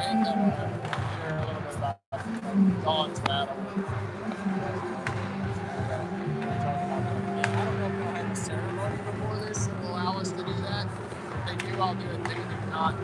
And then we'll hear a little bit about Dawn's battle. I don't know if they'll have a ceremony before this that will allow us to do that. If they do, I'll do it then. If not,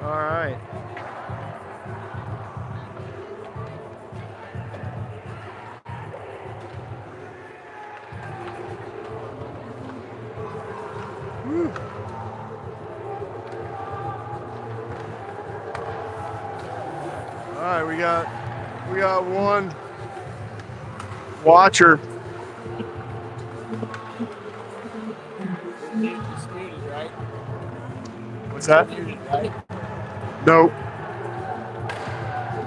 All right. Woo. All right, we got one watcher. muted, right? What's that? Muted, right? Nope.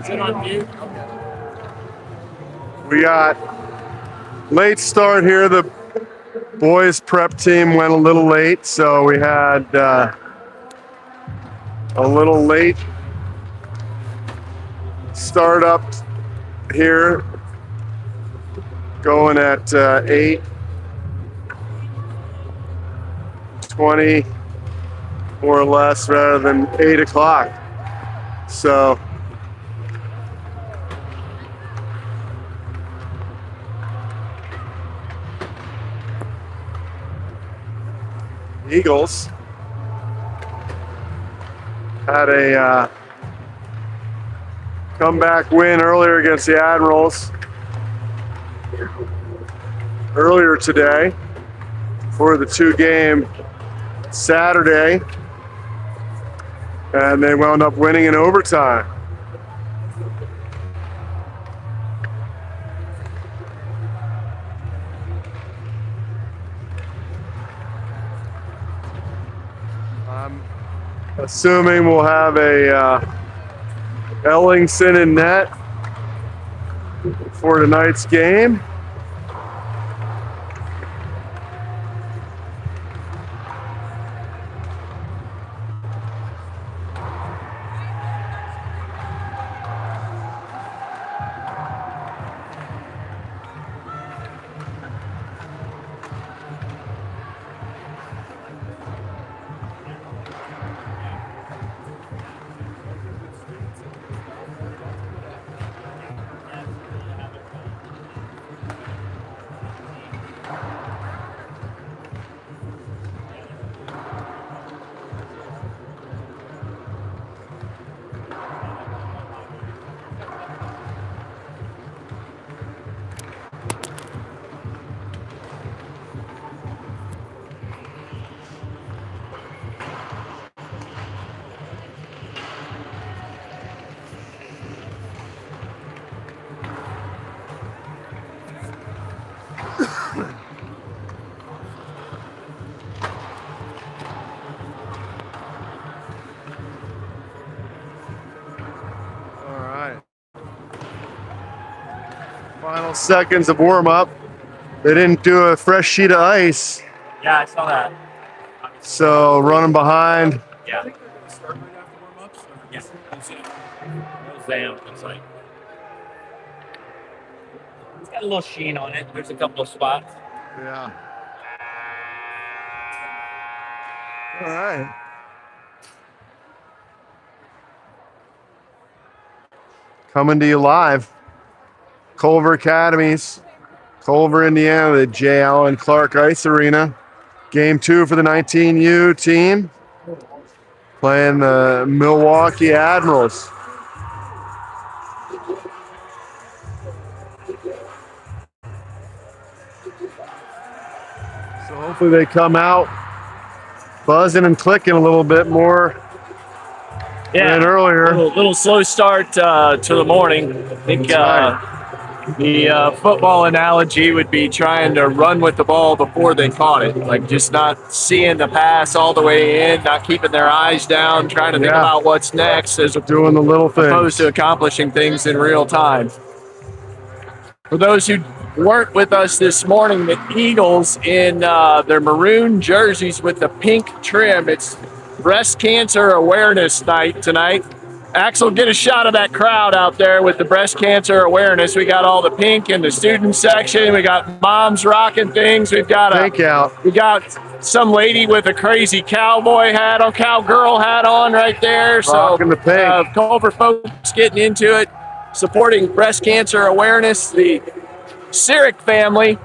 Is it on mute? Okay. We got late start here. The boys prep team went a little late, so we had a little late start up here, going at 8:20 more or less, rather than 8 o'clock. So Eagles had a comeback win earlier against the Admirals earlier today for the 2-game Saturday, and they wound up winning in overtime. I'm assuming we'll have a Ellingson in net for tonight's game. Final seconds of warm up. They didn't do a fresh sheet of ice. Yeah, I saw that. So running behind. Yeah. Start right after warm-ups? Yeah. No Zam, it's like. It's got a little sheen on it. There's a couple of spots. Yeah. All right. Coming to you live. Culver Academies, Culver, Indiana, the J. Allen Clark Ice Arena. Game 2 for the 19U team, playing the Milwaukee Admirals. So hopefully they come out buzzing and clicking a little bit more than earlier. Little slow start to the morning. I think the football analogy would be trying to run with the ball before they caught it, like just not seeing the pass all the way in, not keeping their eyes down, trying to think about what's next, as doing the little things, opposed to accomplishing things in real time. For those who weren't with us this morning, the Eagles in their maroon jerseys with the pink trim. It's Breast Cancer Awareness Night tonight. Axel, get a shot of that crowd out there with the breast cancer awareness. We got all the pink in the student section. We got moms rocking things. We've got we got some lady with a crazy cowboy hat on, cowgirl hat on right there. Rocking the pink. Culver folks getting into it, supporting breast cancer awareness. The Sirik family,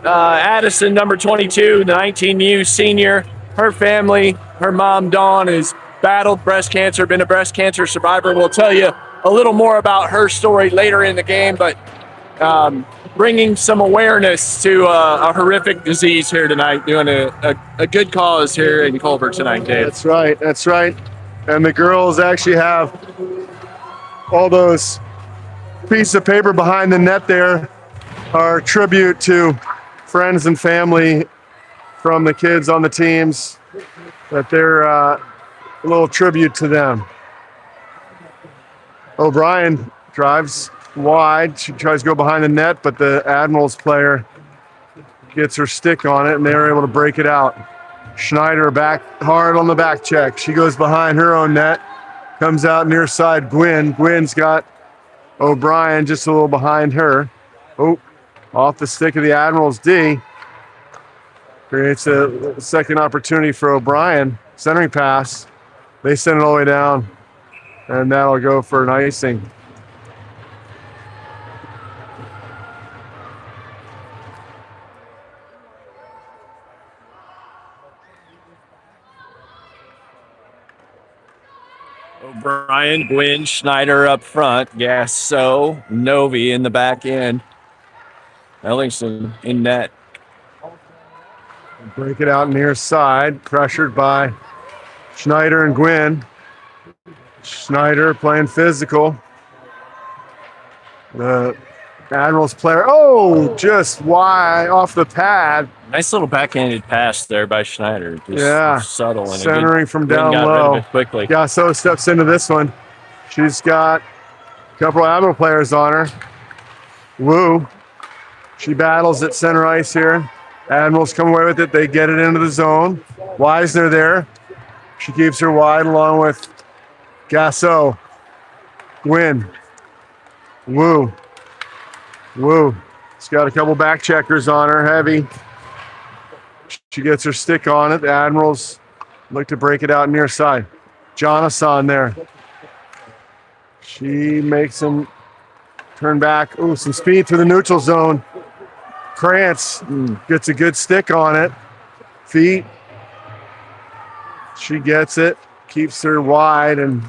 Addison, number 22, the 19U senior, her family, her mom, Dawn, is battled breast cancer, been a breast cancer survivor. We'll tell you a little more about her story later in the game, but bringing some awareness to a horrific disease here tonight, doing a good cause here in Culver tonight, Dave. That's right, that's right. And the girls actually have all those pieces of paper behind the net there are tribute to friends and family from the kids on the teams, that they're a little tribute to them. O'Brien drives wide. She tries to go behind the net, but the Admirals player gets her stick on it, and they're able to break it out. Schneider back hard on the back check. She goes behind her own net, comes out near side Gwynn. Gwynn's got O'Brien just a little behind her. Oh, off the stick of the Admirals D. Creates a second opportunity for O'Brien. Centering pass. They send it all the way down, and that'll go for an icing. O'Brien, Gwynn, Schneider up front, Gasso, Novi in the back end. Ellingson in net. Break it out near side, pressured by Schneider and Gwynn. Schneider playing physical. The Admirals player, just wide off the pad. Nice little backhanded pass there by Schneider. Just subtle. And centering from down low. Quickly. Gasso steps into this one. She's got a couple of Admiral players on her. Wu. She battles at center ice here. Admirals come away with it. They get it into the zone. Weisner there. She keeps her wide along with Gasso. Gwynn. Wu. She's got a couple back checkers on her, heavy. She gets her stick on it. The Admirals look to break it out near side. Jonathan there. She makes him turn back. Ooh, some speed through the neutral zone. Krantz gets a good stick on it. Feet. She gets it, keeps her wide, and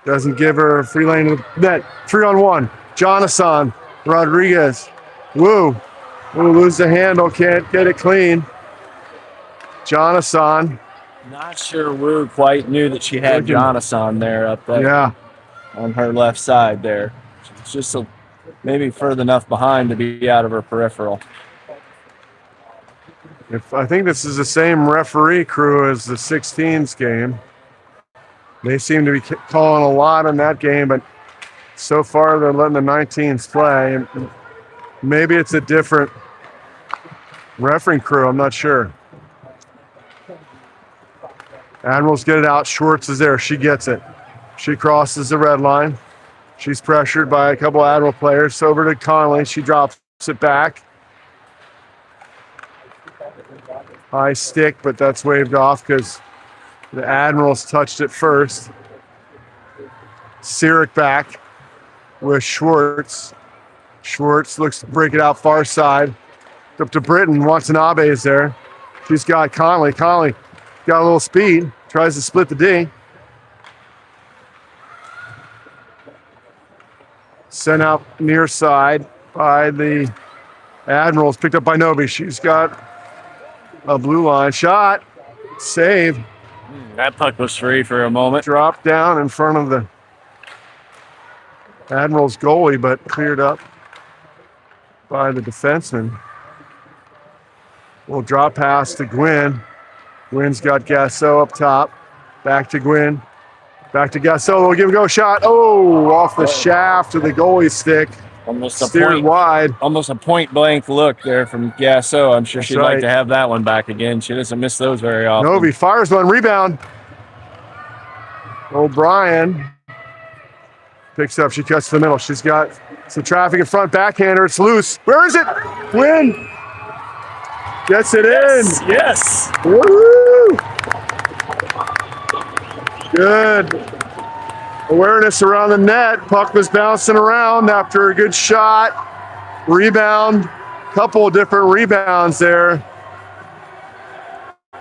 doesn't give her a free lane to the net. 3-on-1. Jonathan Rodriguez. Wu. Lose the handle, can't get it clean. Jonathan. Not sure Wu quite knew that she had Jonathan there up there. Yeah. On her left side there. It's just maybe further enough behind to be out of her peripheral. I think this is the same referee crew as the 16s game. They seem to be calling a lot in that game, but so far they're letting the 19s play. Maybe it's a different refereeing crew, I'm not sure. Admirals get it out. Schwartz is there. She gets it. She crosses the red line. She's pressured by a couple Admiral players. Over to Conley. She drops it back. High stick, but that's waved off because the Admirals touched it first. Sirik back with Schwartz. Schwartz looks to break it out far side. Up to Britton. Watanabe is there. She's got Conley. Conley got a little speed. Tries to split the D. Sent out near side by the Admirals. Picked up by Novi. She's got a blue line shot. Save. That puck was free for a moment. Dropped down in front of the Admirals goalie, but cleared up by the defenseman. We'll drop pass to Gwynn. Gwynn's got Gasso up top. Back to Gwynn. Back to Gasso. We'll give him a go shot. Oh, off the shaft of the goalie stick. Almost Steered wide. Almost a point blank look there from Gasso. I'm sure That's she'd like to have that one back again. She doesn't miss those very often. Novi fires one. Rebound. O'Brien picks up. She cuts to the middle. She's got some traffic in front. Backhander. It's loose. Where is it? Gwynn gets it in. Yes. Woo! Good awareness around the net. Puck was bouncing around after a good shot. Rebound. Couple of different rebounds there.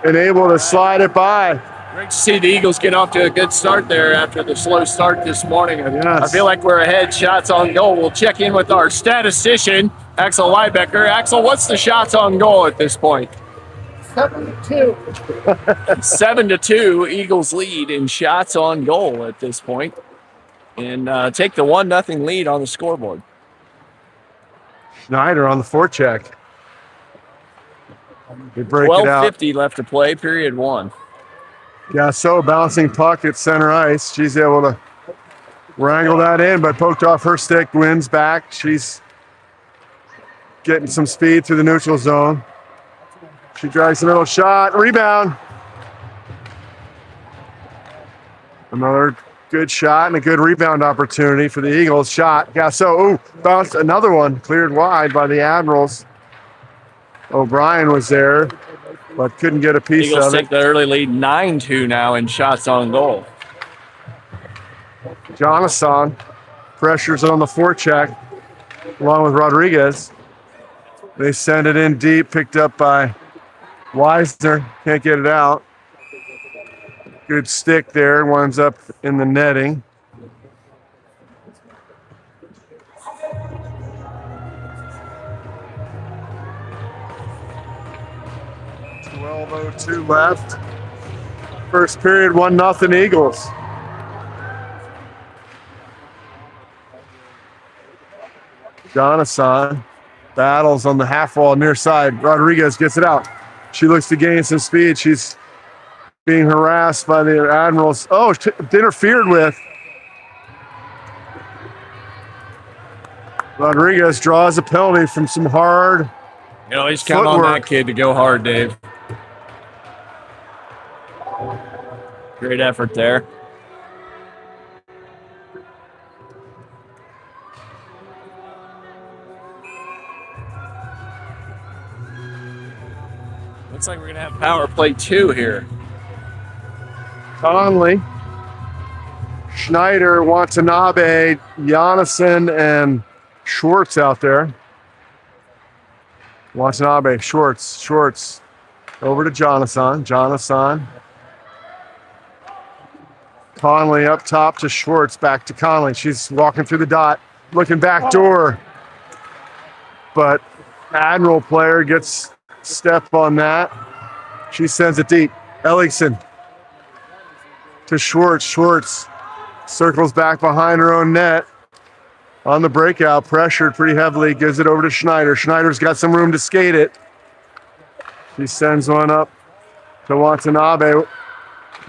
And able to slide it by. Great to see the Eagles get off to a good start there after the slow start this morning. Yes. I feel like we're ahead. Shots on goal. We'll check in with our statistician, Axel Leibecker. Axel, what's the shots on goal at this point? 7-2. 7-2. Eagles lead in shots on goal at this point, and take the 1-0 lead on the scoreboard. Schneider on the forecheck. They break it out. 12:50 left to play, period 1. Gasso bouncing puck at center ice. She's able to wrangle that in, but poked off her stick. Wins back. She's getting some speed through the neutral zone. She drags a little shot. Rebound. Another good shot and a good rebound opportunity for the Eagles. Shot. Gasso. Ooh, bounced another one. Cleared wide by the Admirals. O'Brien was there, but couldn't get a piece Eagles of it. take the early lead 9-2 now in shots on goal. Jonathan pressures on the forecheck along with Rodriguez. They send it in deep, picked up by Weisner. Can't get it out. Good stick there, winds up in the netting. .12:02 left. First period, 1-0 Eagles. Jonathan battles on the half wall near side. Rodriguez gets it out. She looks to gain some speed. She's being harassed by the Admirals. Oh, interfered with. Rodriguez draws a penalty from some hard. You know, he's counting on that kid to go hard, Dave. Great effort there. Looks like we're going to have power play 2 here. Conley, Schneider, Watanabe, Jonasson, and Schwartz out there. Watanabe, Schwartz, over to Jonathan. Conley up top to Schwartz, back to Conley. She's walking through the dot, looking back door. But Admiral player gets step on that. She sends it deep. Ellickson to Schwartz. Schwartz circles back behind her own net. On the breakout, pressured pretty heavily, gives it over to Schneider. Schneider's got some room to skate it. She sends one up to Watanabe,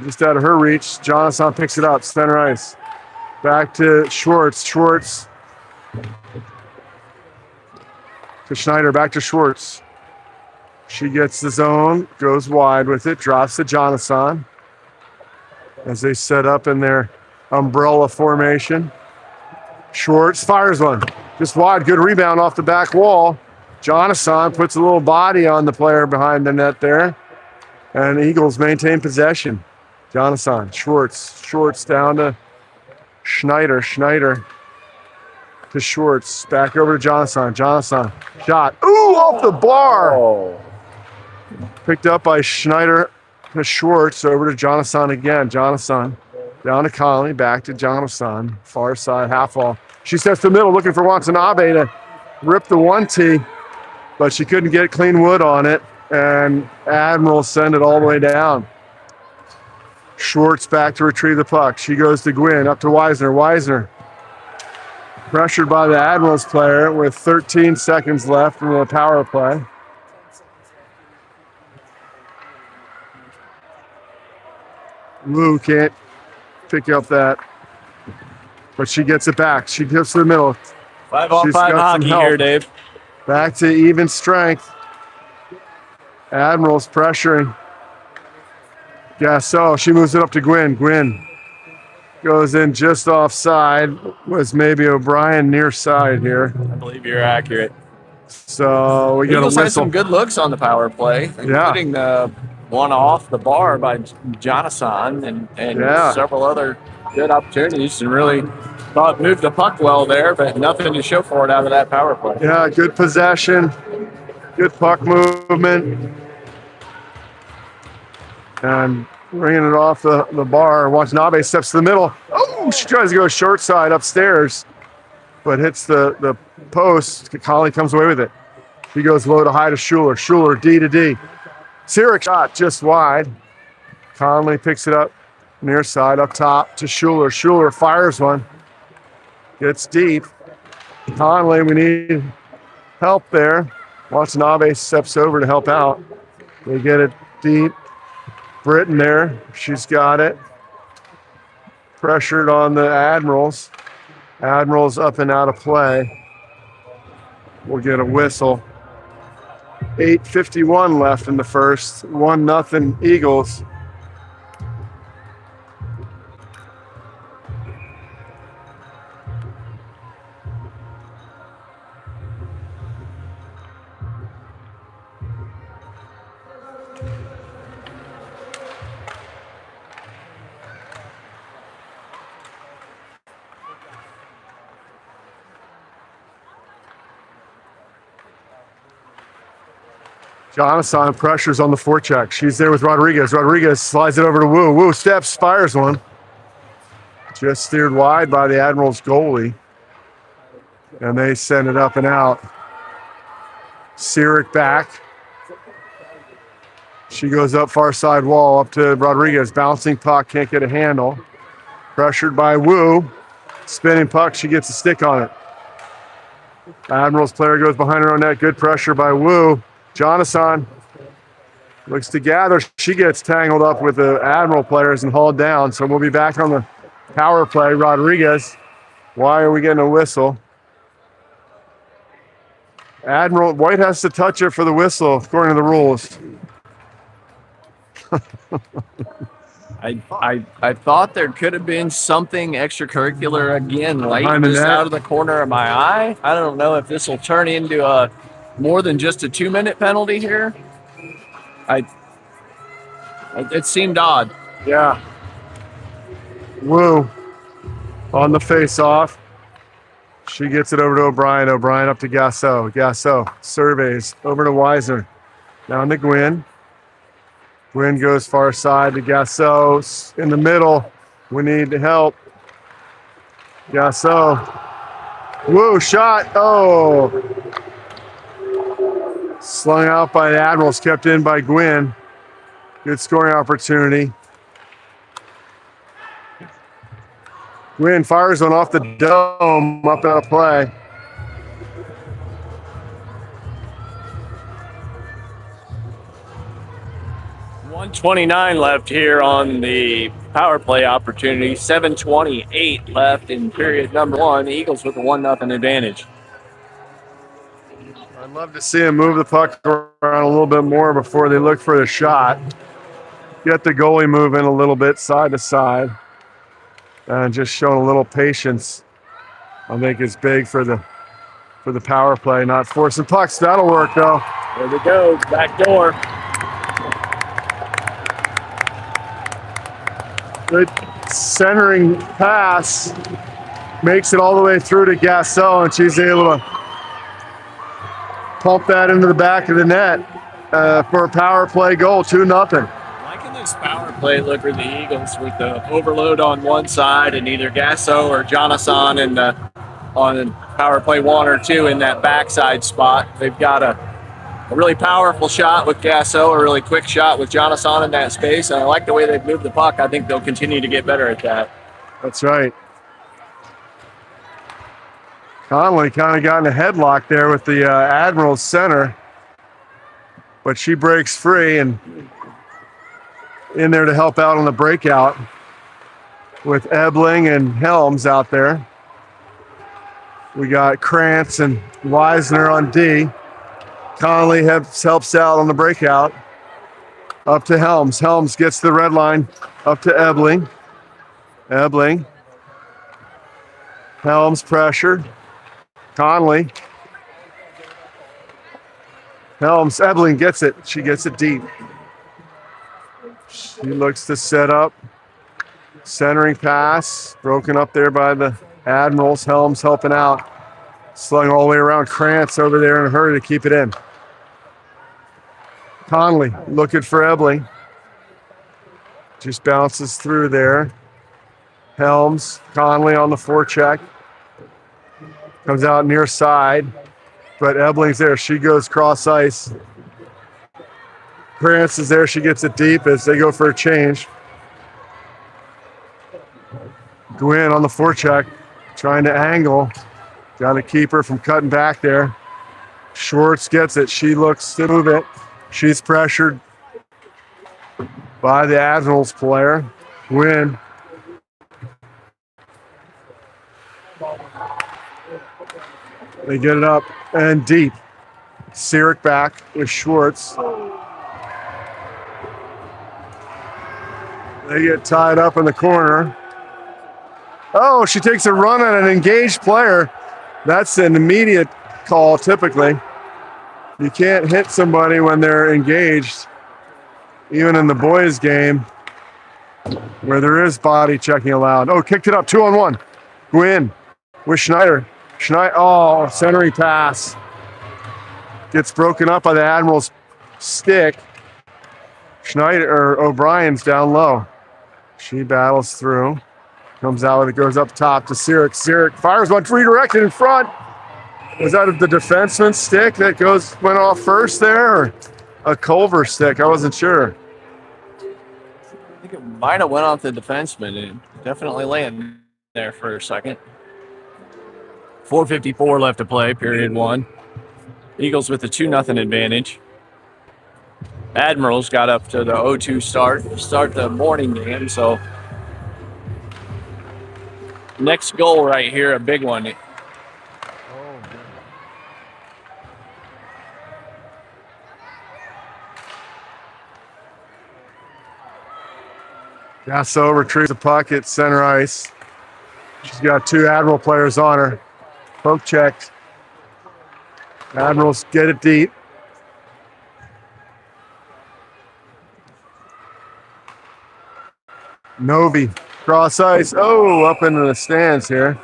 just out of her reach. Jonathan picks it up, center ice. Back to Schwartz. Schwartz to Schneider, back to Schwartz. She gets the zone, goes wide with it, drops to Jonathan as they set up in their umbrella formation. Schwartz fires one, just wide, good rebound off the back wall. Jonathan puts a little body on the player behind the net there, and Eagles maintain possession. Jonathan, Schwartz down to Schneider to Schwartz, back over to Jonathan, shot, ooh, off the bar. Oh. Picked up by Schneider to Schwartz, over to Jonathan again. Jonathan down to Conley, back to Jonathan, far side, half wall. She steps to the middle looking for Watanabe to rip the 1-T, but she couldn't get clean wood on it, and Admiral send it all the way down. Schwartz back to retrieve the puck. She goes to Gwynn, up to Weisner. Weisner pressured by the Admirals player with 13 seconds left in the power play. Wu can't pick up that, but she gets it back. She gets to the middle. 5-on-5 hockey here, Dave. Back to even strength. Admirals pressuring. Gasso, she moves it up to Gwynn. Gwynn goes in just offside. Was maybe O'Brien near side here. I believe you're accurate. So we got a Eagles whistle. had some good looks on the power play, including the one off the bar by Jonathan and several other good opportunities, and really thought moved the puck well there, but nothing to show for it out of that power play. Yeah, good possession, good puck movement, and bringing it off the bar. Watanabe steps to the middle. Oh, she tries to go short side upstairs, but hits the post. Conley comes away with it. He goes low to high to Schuler. Schuler, D to D. Sirik shot just wide. Conley picks it up near side up top to Schuler. Schuler fires one. Gets deep. Conley, we need help there. Watanabe steps over to help out. They get it deep. Britton there. She's got it. Pressured on the Admirals. Admirals up and out of play. We'll get a whistle. 8:51 left in the first. 1-0 Eagles. Jonathan pressures on the forecheck. She's there with Rodriguez. Rodriguez slides it over to Wu. Wu steps, fires one. Just steered wide by the Admirals goalie. And they send it up and out. Sirik back. She goes up far side wall up to Rodriguez. Bouncing puck, can't get a handle. Pressured by Wu. Spinning puck, she gets a stick on it. Admirals player goes behind her own net. Good pressure by Wu. Jonathan looks to gather. She gets tangled up with the Admiral players and hauled down. So we'll be back on the power play. Rodriguez, why are we getting a whistle? Admiral White has to touch it for the whistle, according to the rules. I thought there could have been something extracurricular again, late just out of the corner of my eye. I don't know if this will turn into a more than just a 2-minute penalty here. It seemed odd. Yeah. Wu on the face-off. She gets it over to O'Brien. O'Brien up to Gasso. Gasso surveys over to Weisner. Down to Gwynn. Gwynn goes far side to Gasso. In the middle. We need help. Gasso. Wu shot. Oh. Slung out by the Admirals, kept in by Gwynn. Good scoring opportunity. Gwynn fires one off the dome, up out of play. .129 left here on the power play opportunity. 7:28 left in period number one. The Eagles with a 1-0 advantage. I'd love to see them move the puck around a little bit more before they look for the shot. Get the goalie moving a little bit side to side. And just showing a little patience, I think, is big for the power play, not forcing pucks. That'll work, though. There we go, back door. Good centering pass. Makes it all the way through to Gasso, and she's able to pump that into the back of the net for a power play goal, 2-0. Liking this power play look for the Eagles with the overload on one side and either Gasso or Jonathan on power play 1 or 2 in that backside spot. They've got a a really powerful shot with Gasso, a really quick shot with Jonathan in that space. And I like the way they've moved the puck. I think they'll continue to get better at that. That's right. Conley kind of got in a headlock there with the Admirals center, but she breaks free and in there to help out on the breakout with Ebling and Helms out there. We got Krantz and Weisner on D. Conley helps out on the breakout. Up to Helms. Helms gets the red line up to Ebling. Ebling. Helms pressure. Conley. Helms. Ebling gets it. She gets it deep. She looks to set up. Centering pass. Broken up there by the Admirals. Helms helping out. Slung all the way around. Krantz over there in a hurry to keep it in. Conley looking for Ebling. Just bounces through there. Helms. Conley on the forecheck. Comes out near side. But Ebling's there. She goes cross ice. Krantz is there. She gets it deep as they go for a change. Gwynn on the forecheck. Trying to angle. Got to keep her from cutting back there. Schwartz gets it. She looks to move it. She's pressured by the Admirals player. Gwynn. They get it up and deep. Sirik back with Schwartz. They get tied up in the corner. Oh, she takes a run at an engaged player. That's an immediate call typically. You can't hit somebody when they're engaged, even in the boys' game where there is body checking allowed. Oh, kicked it up 2-on-1. Gwynn with Schneider. Oh, centering pass. Gets broken up by the Admirals' stick. Schneider or O'Brien's down low. She battles through. Comes out with it, goes up top to Sirik. Sirik fires one redirected in front. Was that the defenseman's stick that went off first there, or a Culver stick? I wasn't sure. I think it might have went off the defenseman. It definitely landed there for a second. 4:54 left to play, period one. Eagles with the 2-0 advantage. Admirals got up to the 0-2 start the morning game, so next goal right here, a big one. Gasso retrieves the puck at center ice. She's got two Admiral players on her. Poke checked. Admirals get it deep. Novi, cross ice. Oh, up into the stands here.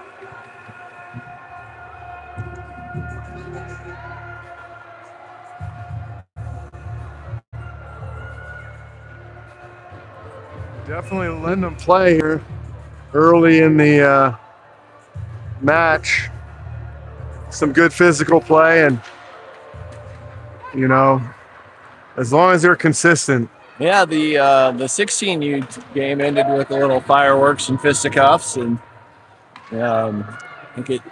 Definitely letting them play here early in the match. Some good physical play, and you know, as long as they're consistent. Yeah, the 16U game ended with a little fireworks and fisticuffs, and I think it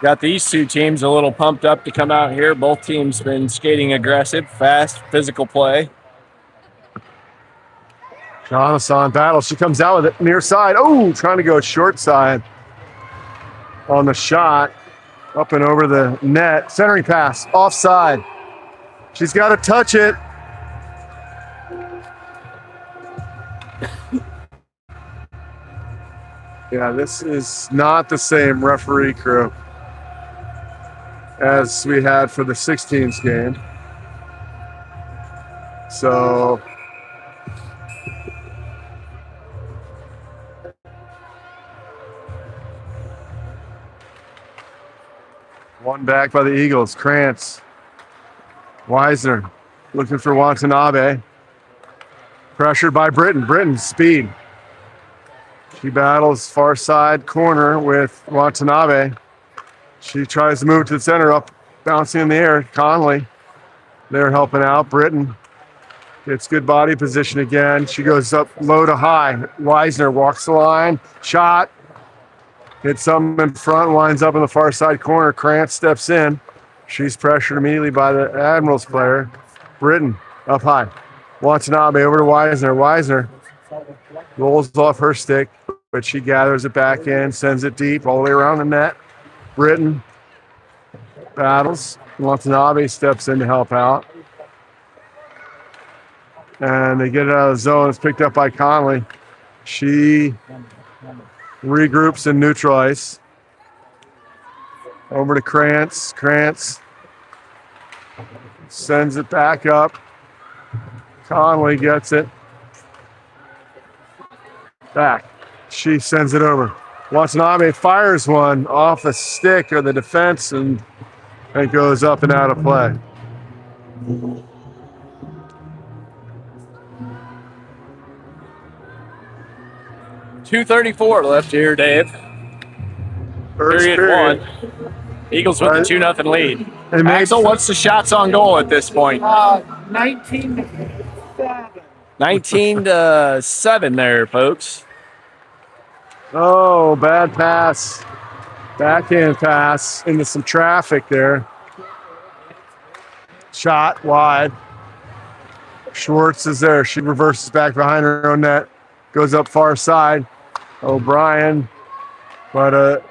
got these two teams a little pumped up to come out here. Both teams been skating aggressive, fast, physical play. Jonathan battle. She comes out with it near side. Oh, trying to go short side on the shot. Up and over the net. Centering pass. Offside. She's got to touch it. Yeah, this is not the same referee crew as we had for the 16s game. So one back by the Eagles. Krantz. Weisner looking for Watanabe. Pressured by Britton. Britton's speed. She battles far side corner with Watanabe. She tries to move to the center, up, bouncing in the air. Conley They're helping out. Britton gets good body position again. She goes up low to high. Weisner walks the line. Shot. Hits something in front. Winds up in the far side corner. Krantz steps in. She's pressured immediately by the Admirals player. Britton up high. Watanabe over to Weisner. Weisner rolls off her stick, but she gathers it back in, sends it deep all the way around the net. Britton battles. Watanabe steps in to help out. And they get it out of the zone. It's picked up by Conley. She regroups in neutral ice. Over to Krantz. Krantz sends it back up. Conley gets it back. She sends it over. Watanabe fires one off a stick or the defense, and it goes up and out of play. .234 left here, Dave. First Period 1. Eagles with a 2-0 lead. Axel, what's the shots on goal at this point? 19-7. 19-7 there, folks. Oh, bad pass. Backhand pass into some traffic there. Shot wide. Schwartz is there. She reverses back behind her own net. Goes up far side. O'Brien. But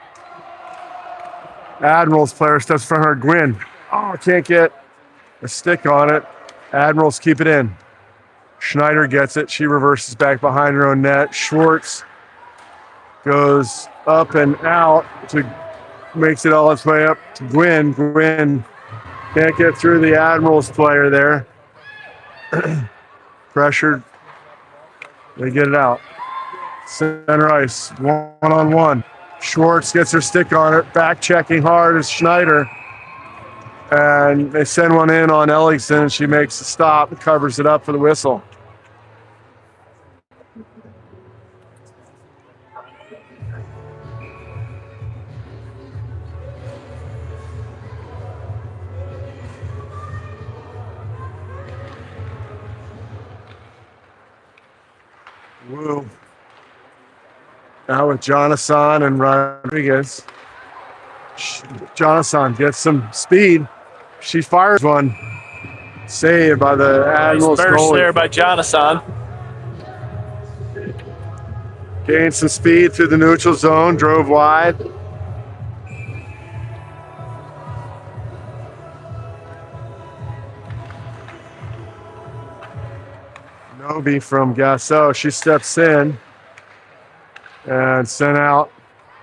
Admirals player steps in front of her. Gwynn. Oh, can't get a stick on it. Admirals keep it in. Schneider gets it. She reverses back behind her own net. Schwartz goes up and out makes it all its way up to Gwynn. Gwynn can't get through the Admirals player there. Pressured. They get it out. Center ice, one-on-one. Schwartz gets her stick on it. Back checking hard is Schneider. And they send one in on Ellingson, and she makes the stop and covers it up for the whistle. Woo. Now with Jonathan and Rodriguez. Jonathan gets some speed. She fires one. Saved by the Admirals nice burst goalie. there by Jonathan. Gained some speed through the neutral zone. Drove wide. Nobi from Gasso. She steps in and sent out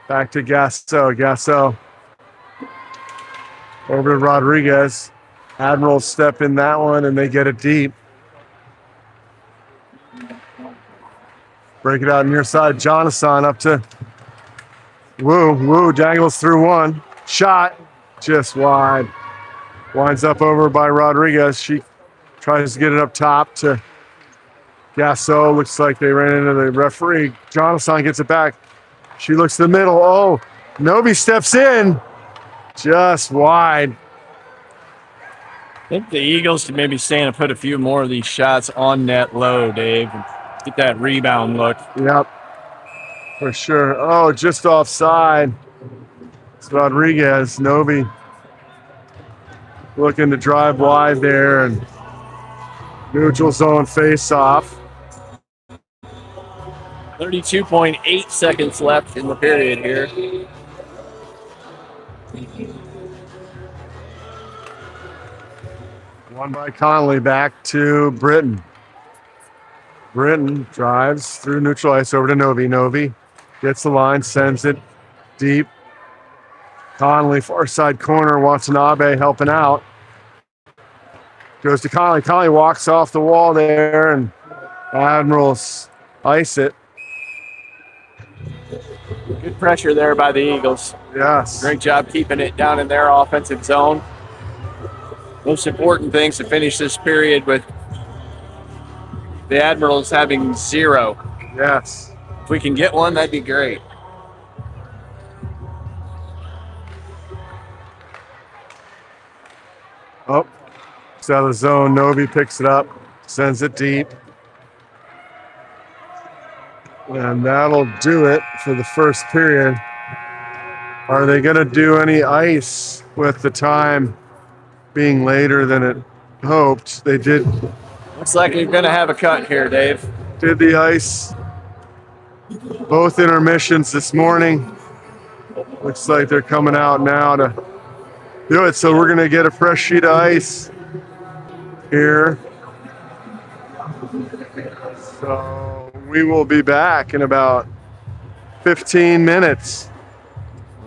back to Gasso. Gasso over to Rodriguez. Admirals step in that one and they get it deep. Break it out near side. Jonathan up to Woo. Woo dangles through one. Shot just wide. Winds up over by Rodriguez. She tries to get it up top to Gasso. Looks like they ran into the referee. Jonathan gets it back. She looks to the middle. Oh, Nobi steps in. Just wide. I think the Eagles can maybe stand and put a few more of these shots on net low, Dave, and get that rebound look. Yep, for sure. Oh, just offside. It's Rodriguez. Nobi looking to drive wide there, and neutral zone face off. 32.8 seconds left in the period here. One by Conley, back to Britton. Britton drives through neutral ice over to Novi. Novi gets the line, sends it deep. Conley, far side corner, Watanabe helping out. Goes to Conley. Conley walks off the wall there, and Admirals ice it. Good pressure there by the Eagles. Yes. Great job keeping it down in their offensive zone. Most important things to finish this period with the Admirals having 0. Yes. If we can get one, that'd be great. Oh, Gets out of the zone. Novi picks it up, sends it deep. And that'll do it for the first period. Are they going to do any ice with the time being later than it hoped? They did Looks like you're going to have a cut here, Dave. the ice both intermissions this morning. Looks like they're coming out now to do it. So we're going to get a fresh sheet of ice here. So we will be back in about 15 minutes.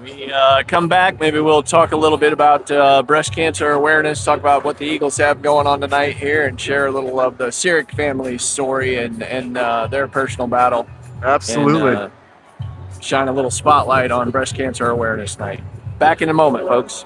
We come back. Maybe we'll talk a little bit about breast cancer awareness, talk about what the Eagles have going on tonight here, and share a little of the Sirik family story and their personal battle. Absolutely. And shine a little spotlight on breast cancer awareness night. Back in a moment, folks.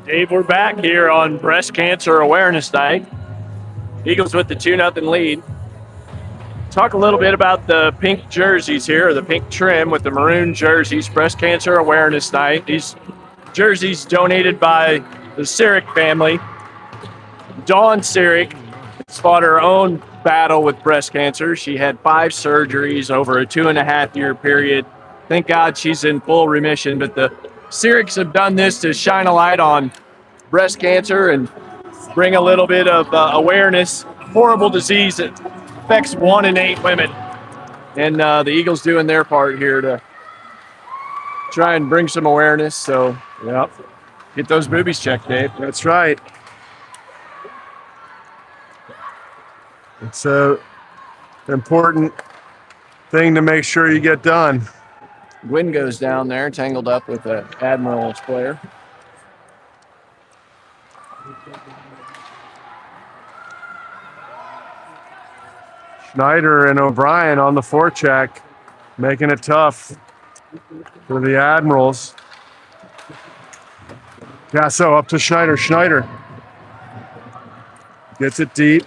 Dave, we're back here on Breast Cancer Awareness Night. Eagles with the 2-0 lead. Talk a little bit about the pink jerseys here, the pink trim with the maroon jerseys, Breast Cancer Awareness Night. These jerseys donated by the Sirik family. Dawn Sirik has fought her own battle with breast cancer. She had 5 surgeries over a 2.5-year period. Thank God she's in full remission, but the Siriks have done this to shine a light on breast cancer and bring a little bit of awareness. Horrible disease that affects 1 in 8 women. And the Eagles doing their part here to try and bring some awareness. So, yep, get those boobies checked, Dave. That's right. It's an important thing to make sure you get done. Gwynn goes down there, tangled up with an Admirals player. Schneider and O'Brien on the forecheck, making it tough for the Admirals. Gasso up to Schneider. Schneider gets it deep.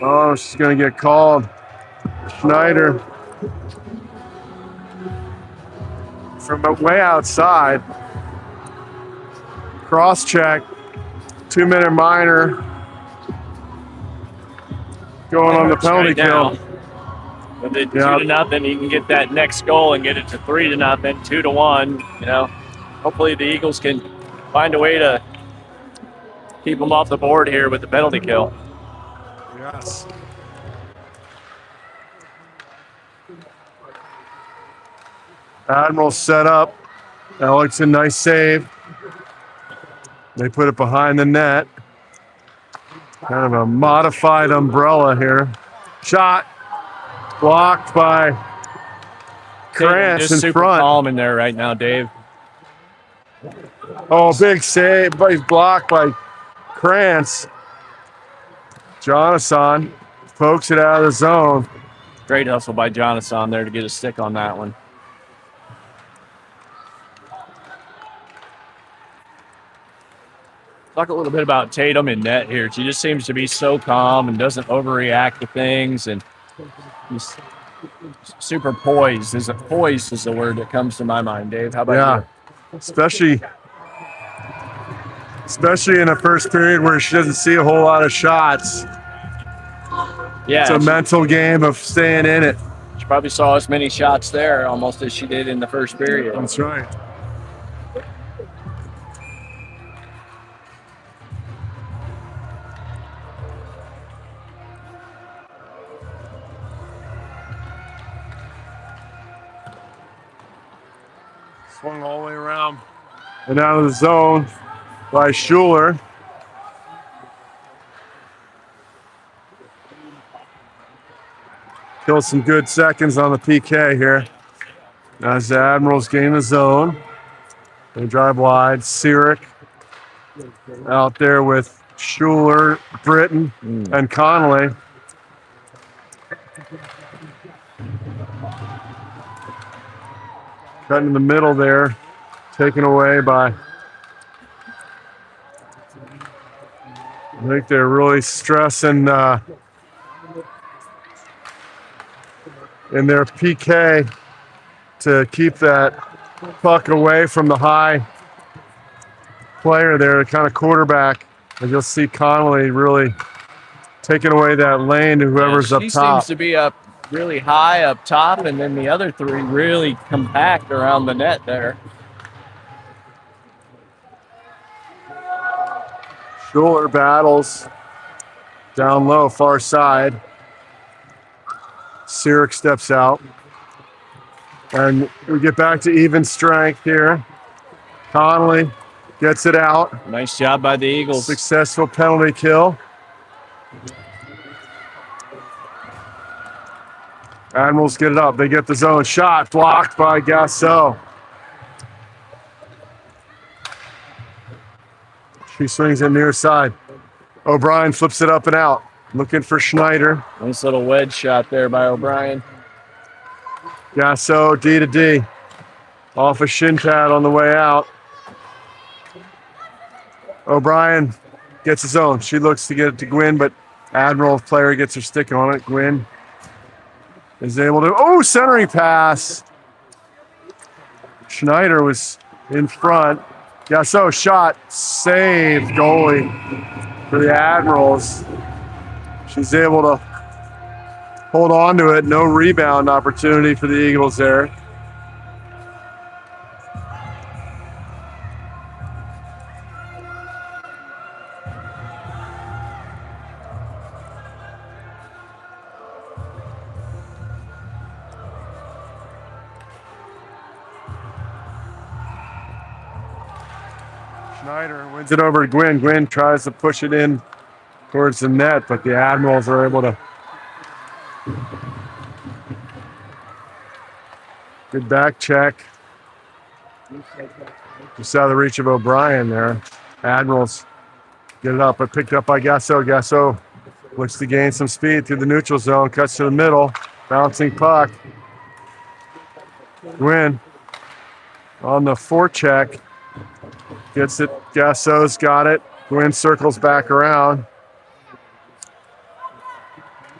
Oh, she's going to get called. Schneider from way outside. Cross check. 2-minute minor. Going on the penalty kill. With it 2-0, you can get that next goal and get it to 3-0, 2-1. You know, hopefully the Eagles can find a way to keep them off the board here with the penalty kill. Yes. Admiral set up. Alex, a nice save. They put it behind the net. Kind of a modified umbrella here. Shot blocked by Krantz in super front. Calm in there right now, Dave. Oh, big save. But he's blocked by Krantz. Jonathan pokes it out of the zone. Great hustle by Jonathan there to get a stick on that one. Talk a little bit about Tatum in net here. She just seems to be so calm and doesn't overreact to things, and he's super poised. Poised is the word that comes to my mind, Dave. How about you? Especially in the first period where she doesn't see a whole lot of shots. Yeah, it's a mental game of staying in it. She probably saw as many shots there almost as she did in the first period. That's right. Swung all the way around and out of the zone by Schuler. Kill some good seconds on the PK here. As the Admirals gain the zone. They drive wide. Sirik out there with Schuler, Britton, and Connolly. Cut in the middle there. Taken away by... I think they're really stressing in their PK to keep that puck away from the high player there, the kind of quarterback. And you'll see Connolly really taking away that lane to whoever's up top. She seems to be up really high up top, and then the other three really compact around the net there. Schuler battles down low, far side. Sirik steps out. And we get back to even strength here. Connolly gets it out. Nice job by the Eagles. Successful penalty kill. Admirals get it up. They get the zone shot. Blocked by Gasso. She swings it near side. O'Brien flips it up and out. Looking for Schneider. Nice little wedge shot there by O'Brien. Gasso, D to D. Off a shin pad on the way out. O'Brien gets his own. She looks to get it to Gwynn, but Admiral player gets her stick on it. Gwynn is able to, centering pass. Schneider was in front. Gasso shot, saved goalie for the Admirals. She's able to hold on to it. No rebound opportunity for the Eagles there. Schneider wins it over to Gwynn. Gwynn tries to push it in towards the net, but the Admirals are able to. Good back check. Just out of the reach of O'Brien there. Admirals get it up, but picked up by Gasso. Gasso looks to gain some speed through the neutral zone, cuts to the middle, bouncing puck. Gwynn on the forecheck. Gets it. Gasso's got it. Gwynn circles back around.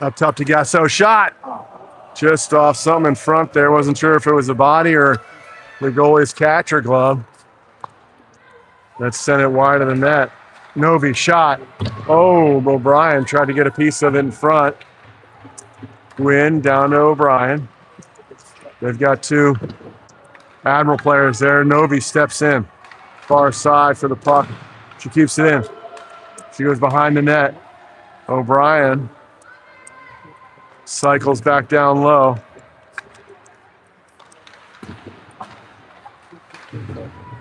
Up top to Gasso. Shot! Just off something in front there. Wasn't sure if it was a body or the goalie's catcher glove. That sent it wide of the net. Novi shot. Oh, O'Brien tried to get a piece of it in front. Gwynn down to O'Brien. They've got two Admiral players there. Novi steps in. Far side for the puck. She keeps it in. She goes behind the net. O'Brien cycles back down low.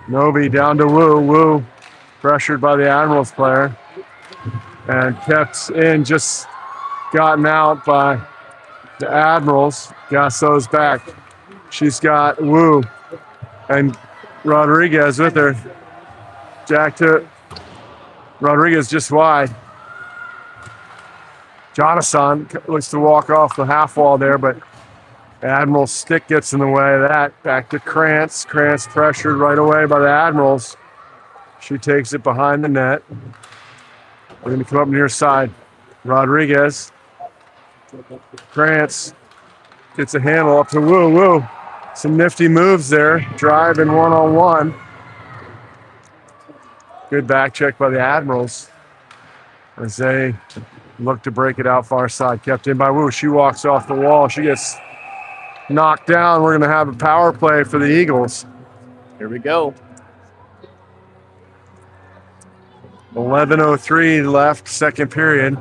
Novi down to Wu. Wu pressured by the Admirals player and kept in, just gotten out by the Admirals. Gasso's back. She's got Wu and Rodriguez with her. Jack to Rodriguez just wide. Jonathan looks to walk off the half wall there, but Admiral's stick gets in the way of that. Back to Krantz. Krantz pressured right away by the Admirals. She takes it behind the net. We're going to come up near side. Rodriguez. Krantz gets a handle up to Wu. Wu. Some nifty moves there. Driving one-on-one. Good back check by the Admirals as they look to break it out far side. Kept in by Wu. She walks off the wall. She gets knocked down. We're going to have a power play for the Eagles. Here we go. 11:03 left, second period.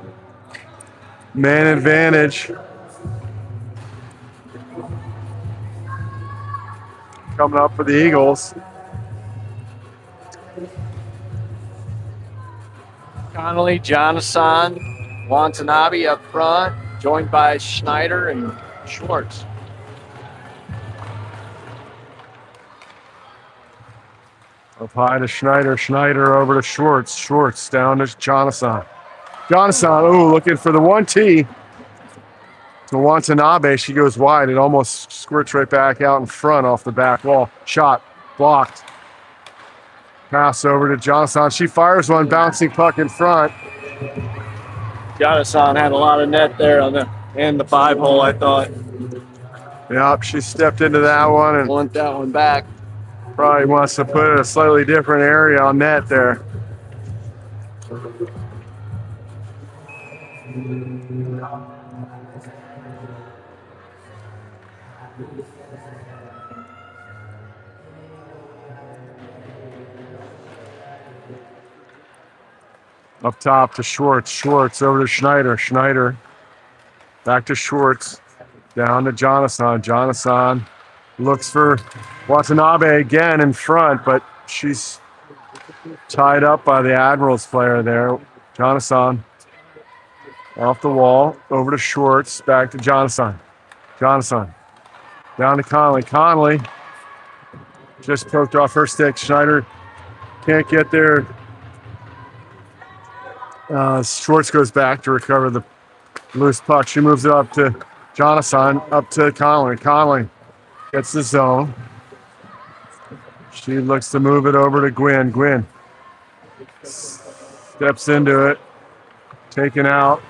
Man advantage. Coming up for the Eagles. Connolly, Jonathan, Watanabe up front, joined by Schneider and Schwartz. Up high to Schneider. Schneider over to Schwartz. Schwartz down to Jonathan. Jonathan, looking for the 1T. To Watanabe, she goes wide. It almost squirts right back out in front off the back wall. Shot, blocked. Pass over to Jonathan. She fires one, bouncing puck in front. Jonathan had a lot of net there on the 5 hole, I thought. Yep, she stepped into that one and Want that one back. probably wants to put it in a slightly different area on net there. Up top to Schwartz. Schwartz over to Schneider. Schneider back to Schwartz. Down to Jonathan. Jonathan looks for Watanabe again in front, but she's tied up by the Admirals player there. Jonathan off the wall. Over to Schwartz. Back to Jonathan. Jonathan down to Connolly. Connolly just poked off her stick. Schneider can't get there. Schwartz goes back to recover the loose puck. She moves it up to Jonathan, up to Connolly. Connolly gets the zone. She looks to move it over to Gwynn. Gwynn Steps into it. Taken out.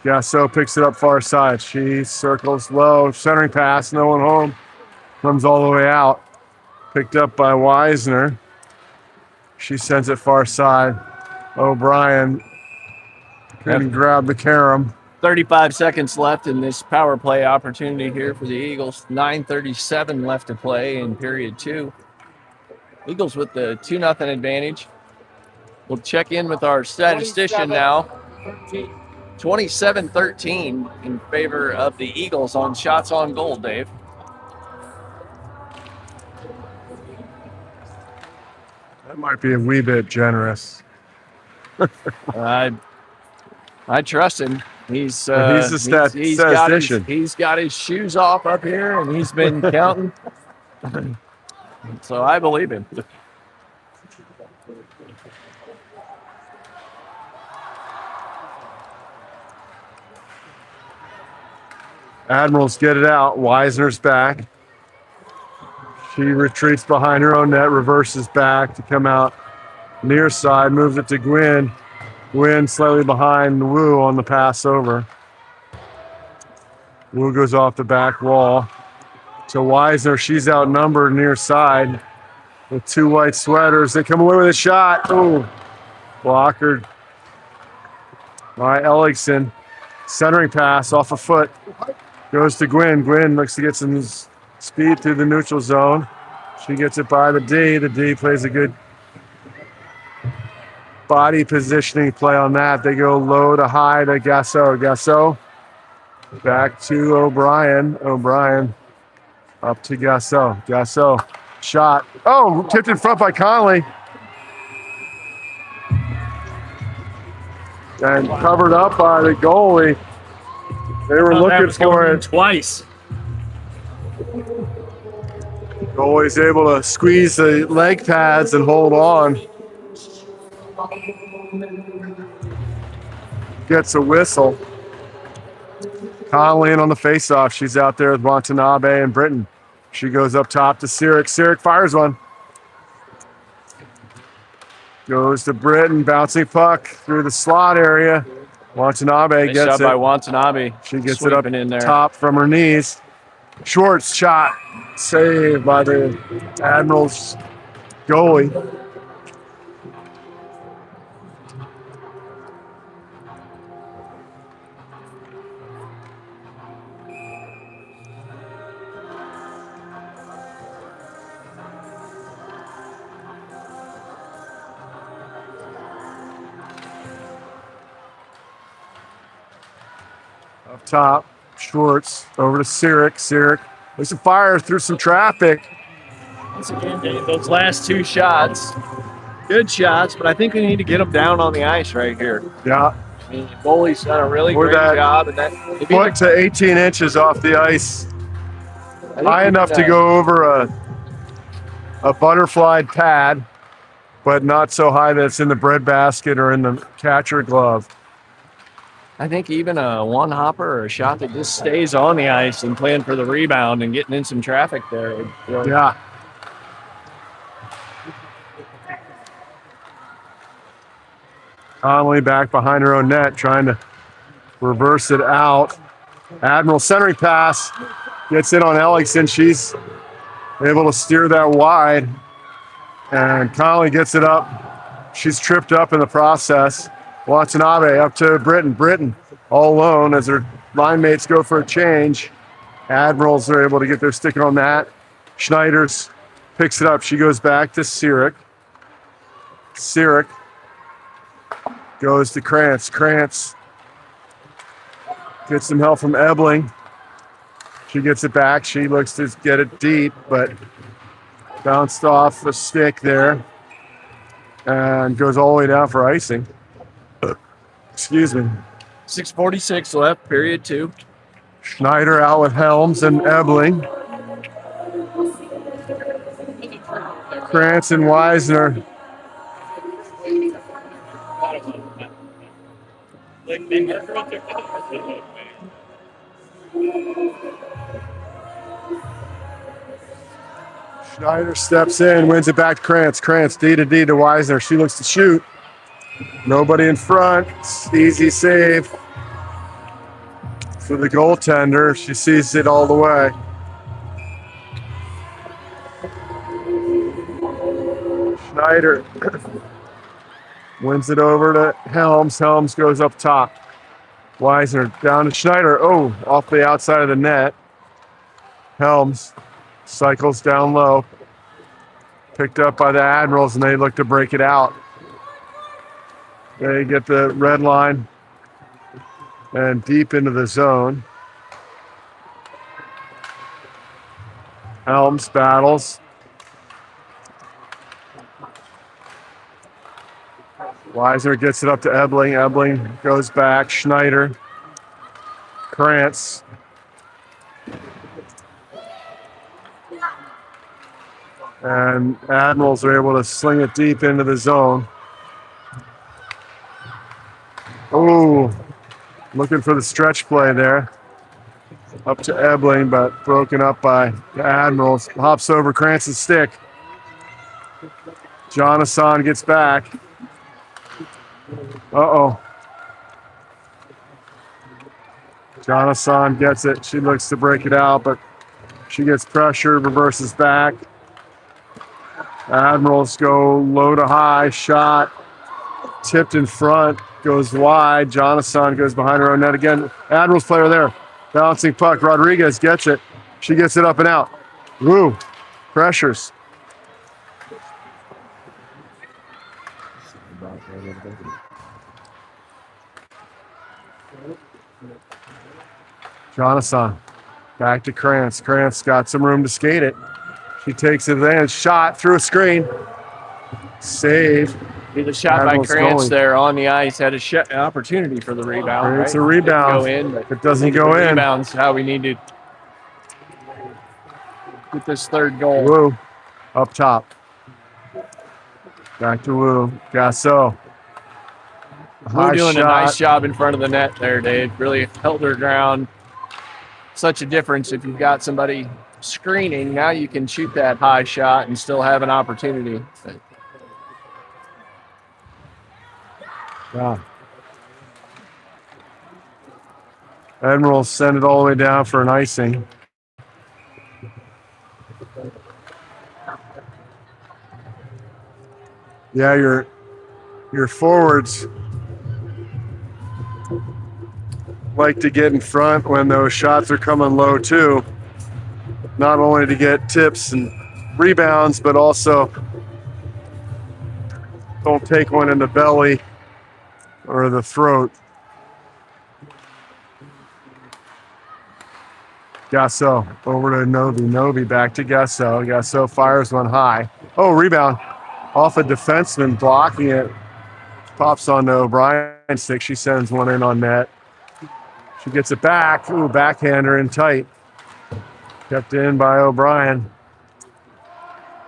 Gasso picks it up far side. She circles low. Centering pass. No one home. Comes all the way out. Picked up by Weisner. She sends it far side. O'Brien couldn't grab the carom. 35 seconds left in this power play opportunity here for the Eagles. 9:37 left to play in period 2. Eagles with the 2-0 advantage. We'll check in with our statistician now. 27-13 in favor of the Eagles on shots on goal, Dave. That might be a wee bit generous. I trust him. He's statistician. He's got his shoes off up here, and he's been counting. So I believe him. Admirals get it out. Weisner's back. She retreats behind her own net, reverses back to come out near side, moves it to Gwynn. Gwynn slightly behind Wu on the pass over. Wu goes off the back wall to Weisner. She's outnumbered near side with 2 white sweaters. They come away with a shot. Ooh, blockered by Ellickson. Centering pass off a foot. Goes to Gwynn. Gwynn looks to get some speed through the neutral zone. She gets it by the D. The D plays a good body positioning play on that. They go low to high to Gasso. Gasso back to O'Brien. O'Brien up to Gasso. Gasso shot. Oh, tipped in front by Conley. And covered up by the goalie. They were looking for it twice. Goalie's able to squeeze the leg pads and hold on. Gets a whistle. Conley in on the faceoff. She's out there with Watanabe and Britton. She goes up top to Sirik. Sirik fires one. Goes to Britton, bouncing puck through the slot area. Watanabe Nice gets job it. by Watanabe. She gets it up in there. top from her knees. Schwartz shot. Saved by the Admirals goalie. Up top, Schwartz over to Sirik. Sirik makes a fire through some traffic. Once again, Dave, those last 2 shots, good shots, but I think we need to get them down on the ice right here. Yeah, I mean, the goalie's done a really Or great that job. And that foot to 18 inches off the ice. High enough to go over a butterflied pad, but not so high that it's in the breadbasket or in the catcher glove. I think even a one hopper or a shot that just stays on the ice and playing for the rebound and getting in some traffic there. Yeah. Conley back behind her own net, trying to reverse it out. Admiral centering pass gets in on Ellickson. She's able to steer that wide. And Conley gets it up. She's tripped up in the process. Watanabe up to Britton. Britton all alone as her line mates go for a change. Admirals are able to get their stick on that. Schneiders picks it up. She goes back to Sirik. Sirik goes to Krantz. Krantz gets some help from Ebling. She gets it back. She looks to get it deep, but bounced off a stick there and goes all the way down for icing. Excuse me. 6:46 left, period 2. Schneider out with Helms and Ebling. Krantz and Weisner. Schneider steps in, wins it back to Krantz. Krantz D to D to Weisner. She looks to shoot. Nobody in front. Easy save for the goaltender. She sees it all the way. Schneider wins it over to Helms. Helms goes up top. Weisner down to Schneider. Oh, off the outside of the net. Helms cycles down low. Picked up by the Admirals, and they look to break it out. They get the red line and deep into the zone. Helms battles. Weisner gets it up to Ebling. Ebling goes back. Schneider. Krantz. And Admirals are able to sling it deep into the zone. Oh, looking for the stretch play there. Up to Ebling, but broken up by the Admirals. Hops over Krantz's stick. Jonathan gets back. Uh-oh. Jonathan gets it. She looks to break it out, but she gets pressure, reverses back. Admirals go low to high. Shot tipped in front. Goes wide. Jonathan goes behind her own net again. Admirals player there. Bouncing puck. Rodriguez gets it. She gets it up and out. Woo. Pressures. Jonathan. Back to Krantz. Krantz got some room to skate it. She takes advantage. Shot through a screen. Save. The shot Admirals by Krantz goalie. there on the ice had an opportunity for the rebound. It's right? a rebound. Go in, but If it doesn't go in. Rebounds how we need to get this third goal. Woo. Up top. Back to Woo. Gasso. Woo doing a nice job in front of the net there, Dave. Really held her ground. Such a difference if you've got somebody screening. Now you can shoot that high shot and still have an opportunity. Yeah. Admirals send it all the way down for an icing. Yeah, your forwards like to get in front when those shots are coming low too. Not only to get tips and rebounds, but also don't take one in the belly or the throat. Gasso over to Novi. Novi back to Gasso. Gasso fires one high. Oh, rebound off a defenseman blocking it. Pops on to O'Brien's stick. She sends one in on net. She gets it back. Ooh, backhander in tight. Kept in by O'Brien.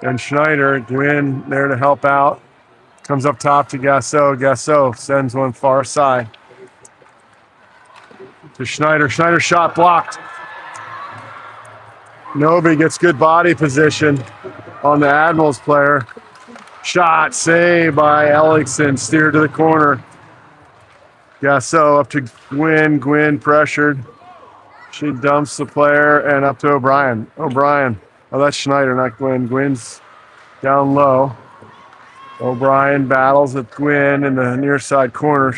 And Schneider, Gwynn there to help out. Comes up top to Gasso. Gasso sends one far side to Schneider. Schneider shot blocked. Novi gets good body position on the Admirals player. Shot saved by Ellickson. Steered to the corner. Gasso up to Gwynn. Gwynn pressured. She dumps the player and up to O'Brien. O'Brien. Oh, that's Schneider, not Gwynn. Gwynn's down low. O'Brien battles with Gwynn in the near side corner.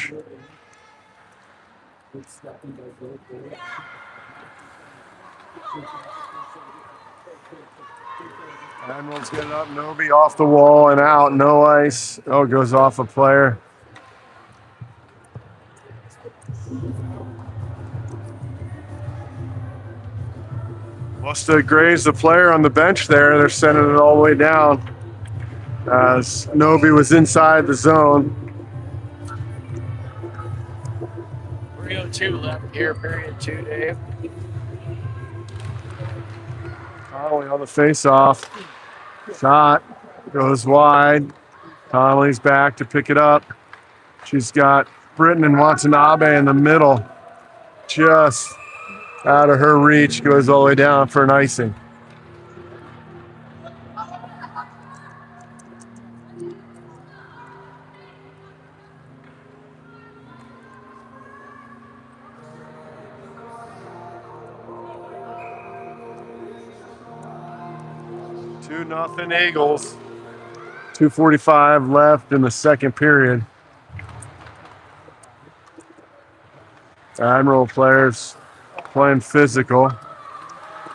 Admirals get it up. Novi off the wall and out. No ice. Oh, it goes off a player. Must have grazed the player on the bench there. They're sending it all the way down as Novi was inside the zone. 3:02 left here, period 2, Dave. Connolly on the face-off. Shot goes wide. Connolly's back to pick it up. She's got Britton and Watanabe in the middle. Just out of her reach, goes all the way down for an icing. 2-0 Eagles. 2:45 left in the second period. Admiral players playing physical.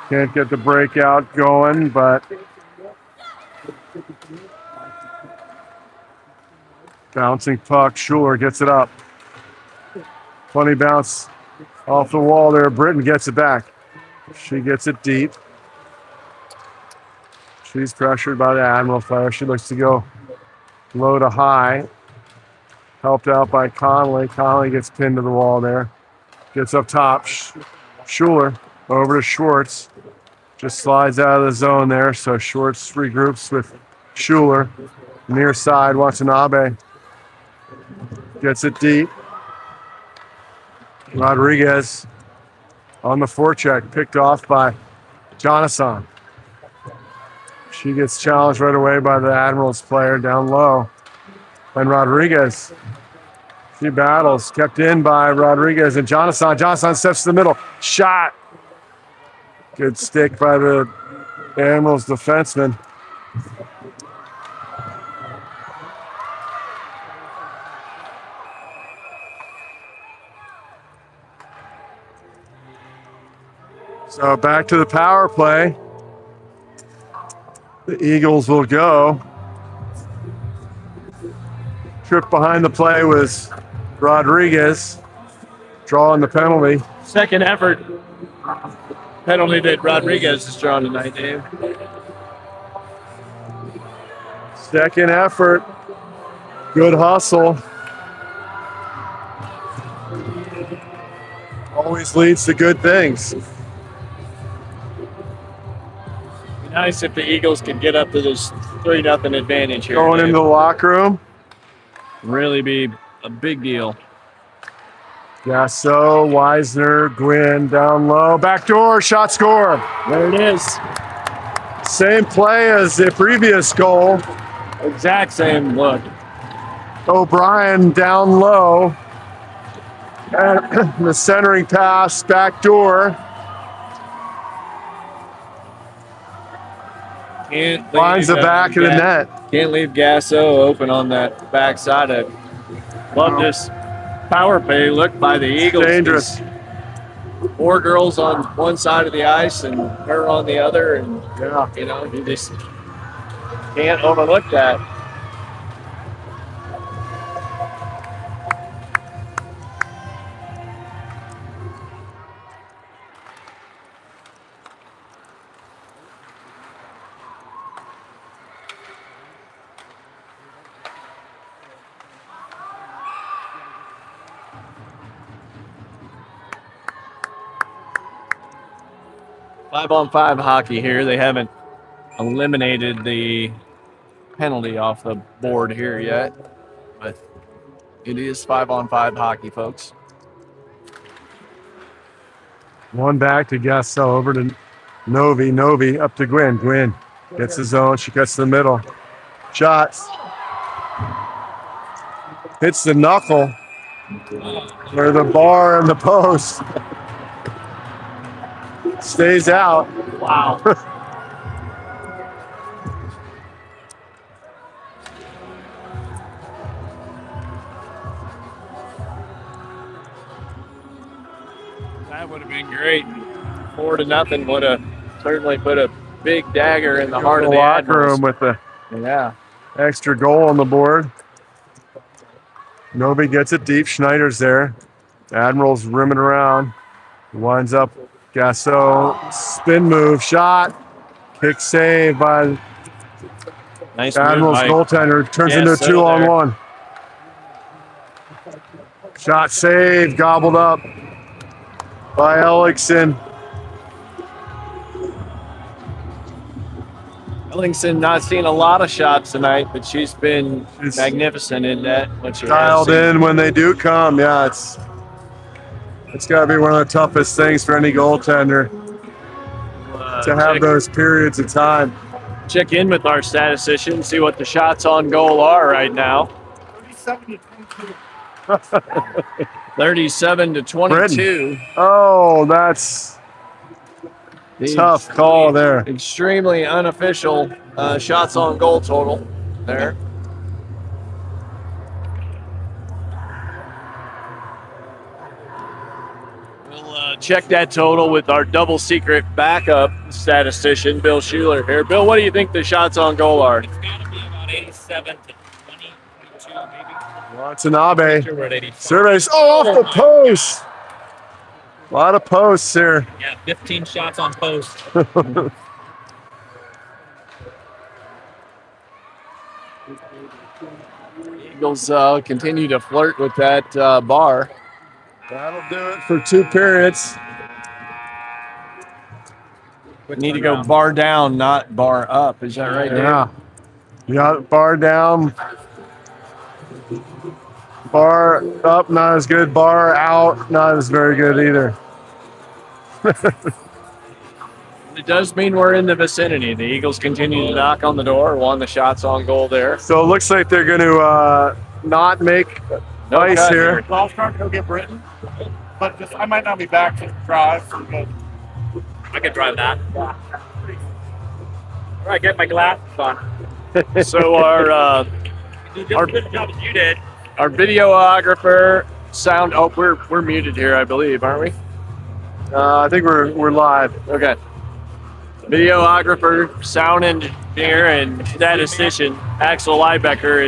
Can't get the breakout going, but bouncing puck. Schuler gets it up. Funny bounce off the wall there. Britton gets it back. She gets it deep. She's pressured by the Admiral player. She looks to go low to high. Helped out by Conley. Conley gets pinned to the wall there. Gets up top. Schuler over to Schwartz. Just slides out of the zone there. So Schwartz regroups with Schuler. Near side, Watanabe. Gets it deep. Rodriguez on the forecheck. Picked off by Jonathan. She gets challenged right away by the Admirals player down low. And Rodriguez, she battles, kept in by Rodriguez and Jonathan. Jonathan steps to the middle. Shot. Good stick by the Admirals defenseman. So back to the power play. The Eagles will go. Trip behind the play was Rodriguez, drawing the penalty. Second effort penalty that Rodriguez has drawn tonight, Dave. Second effort. Good hustle. Always leads to good things. Be nice if the Eagles could get up to this 3-0 advantage here. Going into the locker room. Really be a big deal. Gasso, Weisner, Gwynn down low. Backdoor, shot score. There it is. Same play as the previous goal. Exact same look. O'Brien down low. And the centering pass, backdoor. Finds the back of the net. Can't leave Gasso open on that backside. I love this power play look by the Eagles. Dangerous. 4 girls on one side of the ice and her on the other, and Yeah. you just can't overlook that. Five-on-five hockey here. They haven't eliminated the penalty off the board here yet, but it is 5-on-5 hockey, folks. One back to Gasso, over to Novi. Novi up to Gwynn. Gwynn gets his own. She cuts to the middle. Shots. Hits the knuckle. Or the bar and the post. Stays out. Wow. That would have been great. 4-0 would have certainly put a big dagger in the heart of the locker Admirals. room with the Yeah. extra goal on the board. Novi gets it deep. Schneider's there. Admirals rimming around. Winds up. Gasso, spin move, shot. Kick save by Nice Admirals move by goaltender. Turns into a Gasso 2-on-1. Shot save, gobbled up by Ellickson. Ellingson not seeing a lot of shots tonight, but she's been magnificent in that. What she has Dialed seen. in when they do come. Yeah, it's got to be one of the toughest things for any goaltender to have those periods of time. Check in with our statistician, see what the shots on goal are right now. 37 to 22. Oh, that's tough call there. Extremely unofficial shots on goal total there. We'll check that total with our double secret backup statistician, Bill Schuler here. Bill, what do you think the shots on goal are? It's got to be about 87 to 20, 22 maybe. Watanabe. Sure, we're at 85. Surveys off the post. A lot of posts here. Yeah, 15 shots on post. Eagles continue to flirt with that bar. That'll do it for 2 periods. We need to go bar down, not bar up. Is that right, Dave? Yeah. You got bar down. Bar up, not as good. Bar out, not as very good either. It does mean we're in the vicinity. The Eagles continue to knock on the door. Won the shots on goal there. So it looks like they're going to not make ice cut here. Golf cart, go get Britain. But just, I might not be back to drive. But I could drive that. All right, get my glasses on. So our You did a good job as you did. our videographer sound. Oh, we're muted here, I believe, aren't we? I think we're live. Okay. Videographer, sound engineer, and statistician Axel Liebecker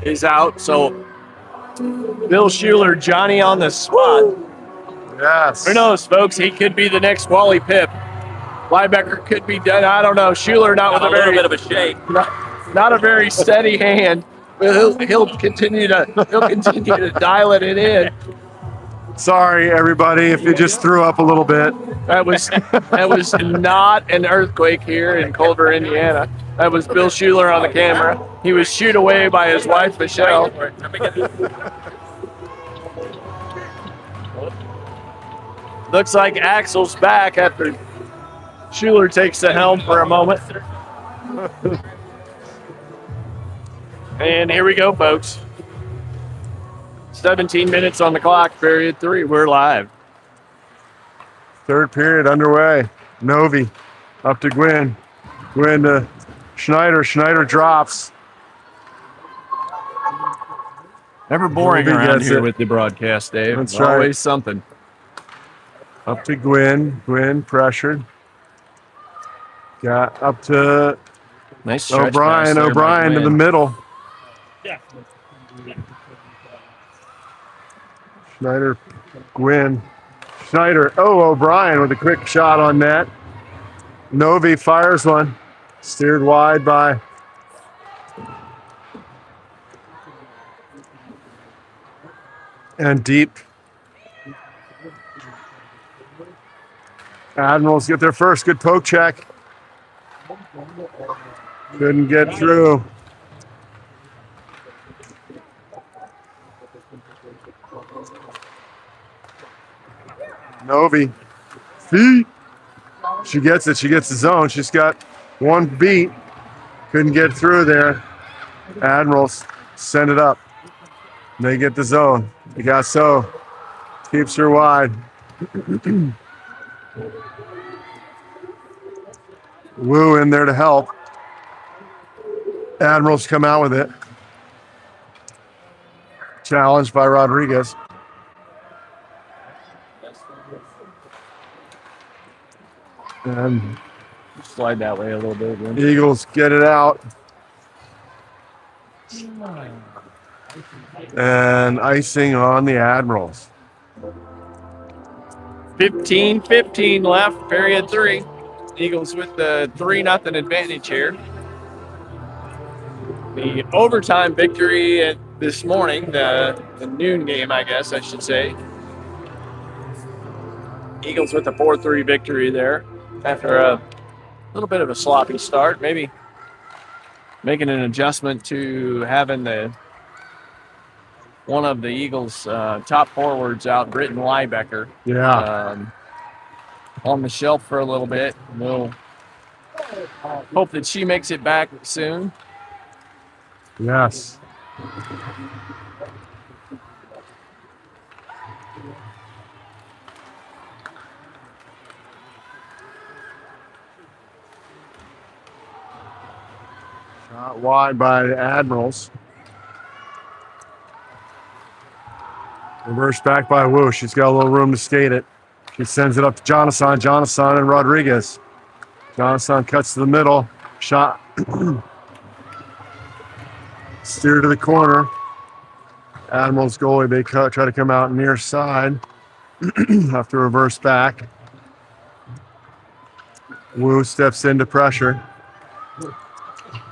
is out. So Bill Schuler, Johnny on the spot. Yes. Who knows, folks? He could be the next Wally Pip. Liebecker could be done. I don't know. Schuler not with A a little very bit of a shake. not a very steady hand. He'll continue to dial it in. Sorry, everybody, if you just threw up a little bit. That was not an earthquake here in Culver, Indiana. That was Bill Schuler on the camera. He was shooed away by his wife, Michelle. Looks like Axel's back after Schuler takes the helm for a moment. And here we go, folks. 17 minutes on the clock, period 3. We're live. 3rd period underway. Novi up to Gwynn. Gwynn to Schneider. Schneider drops. Never boring Novi around gets here it. with the broadcast, Dave. That's It's right. always something. Up to Gwynn. Gwynn pressured. Got up to Nice stretch pass O'Brien. there by O'Brien to the Gwynn. middle. yeah. Schneider, Gwynn. Schneider. Oh, O'Brien with a quick shot on net. Novi fires one. Steered wide by and deep. Admirals get their first good poke check. Couldn't get through. Novi. Feet. She gets it. She gets the zone. She's got one beat. Couldn't get through there. Admirals send it up. They get the zone. Picasso keeps her wide. Wu in there to help. Admirals come out with it. Challenged by Rodriguez. And Slide that way a little bit. Gwynn. Eagles get it out. And icing on the Admirals. 15-15 left, period 3. Eagles with the 3-0 advantage here. The overtime victory this morning, the noon game, I guess I should say. Eagles with a 4-3 victory there after a little bit of a sloppy start. Maybe making an adjustment to having one of the Eagles' top forwards out, Britton Liebecker, Yeah. on the shelf for a little bit. We'll hope that she makes it back soon. Yes. Not wide by the Admirals. Reverse back by Wu. She's got a little room to skate it. She sends it up to Jonathan. Jonathan and Rodriguez. Jonathan cuts to the middle. Shot. Steer to the corner. Admirals goalie, they try to come out near side. Have to reverse back. Wu steps into pressure.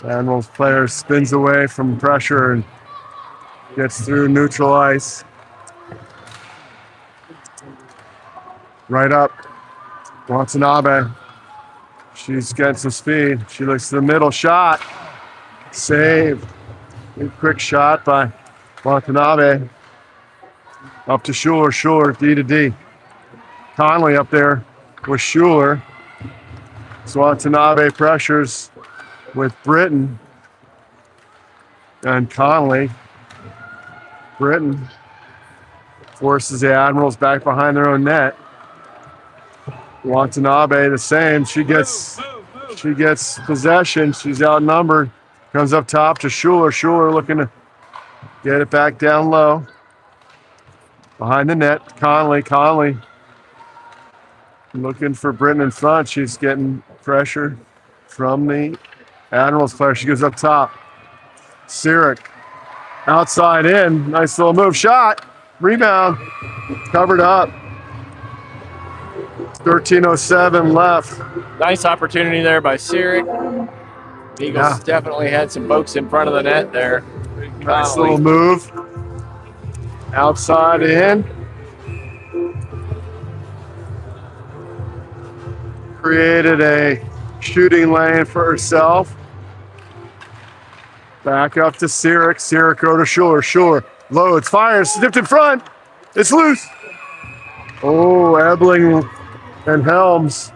Admirals player spins away from pressure and gets through neutral ice. Right up. Watanabe. She's getting some speed. She looks to the middle. Shot. Save. Quick shot by Watanabe. Up to Schuler. Schuler, D to D. Conley up there with Schuler. So Watanabe pressures with Britton and Conley. Britton forces the Admirals back behind their own net. Watanabe the same. She gets possession. She's outnumbered. Comes up top to Schuler. Schuler looking to get it back down low. Behind the net, Conley. Conley looking for Britton in front. She's getting pressure from the Admirals player. She goes up top. Sirik outside in. Nice little move. Shot. Rebound. Covered up. 13:07 left. Nice opportunity there by Sirik. Eagles definitely had some folks in front of the net there. Nice little move. Outside in. Created a shooting lane for herself. Back up to Sirik. Sirik over to Schuler. Schuler loads, fires, dipped in front. It's loose. Oh, Ebling and Helms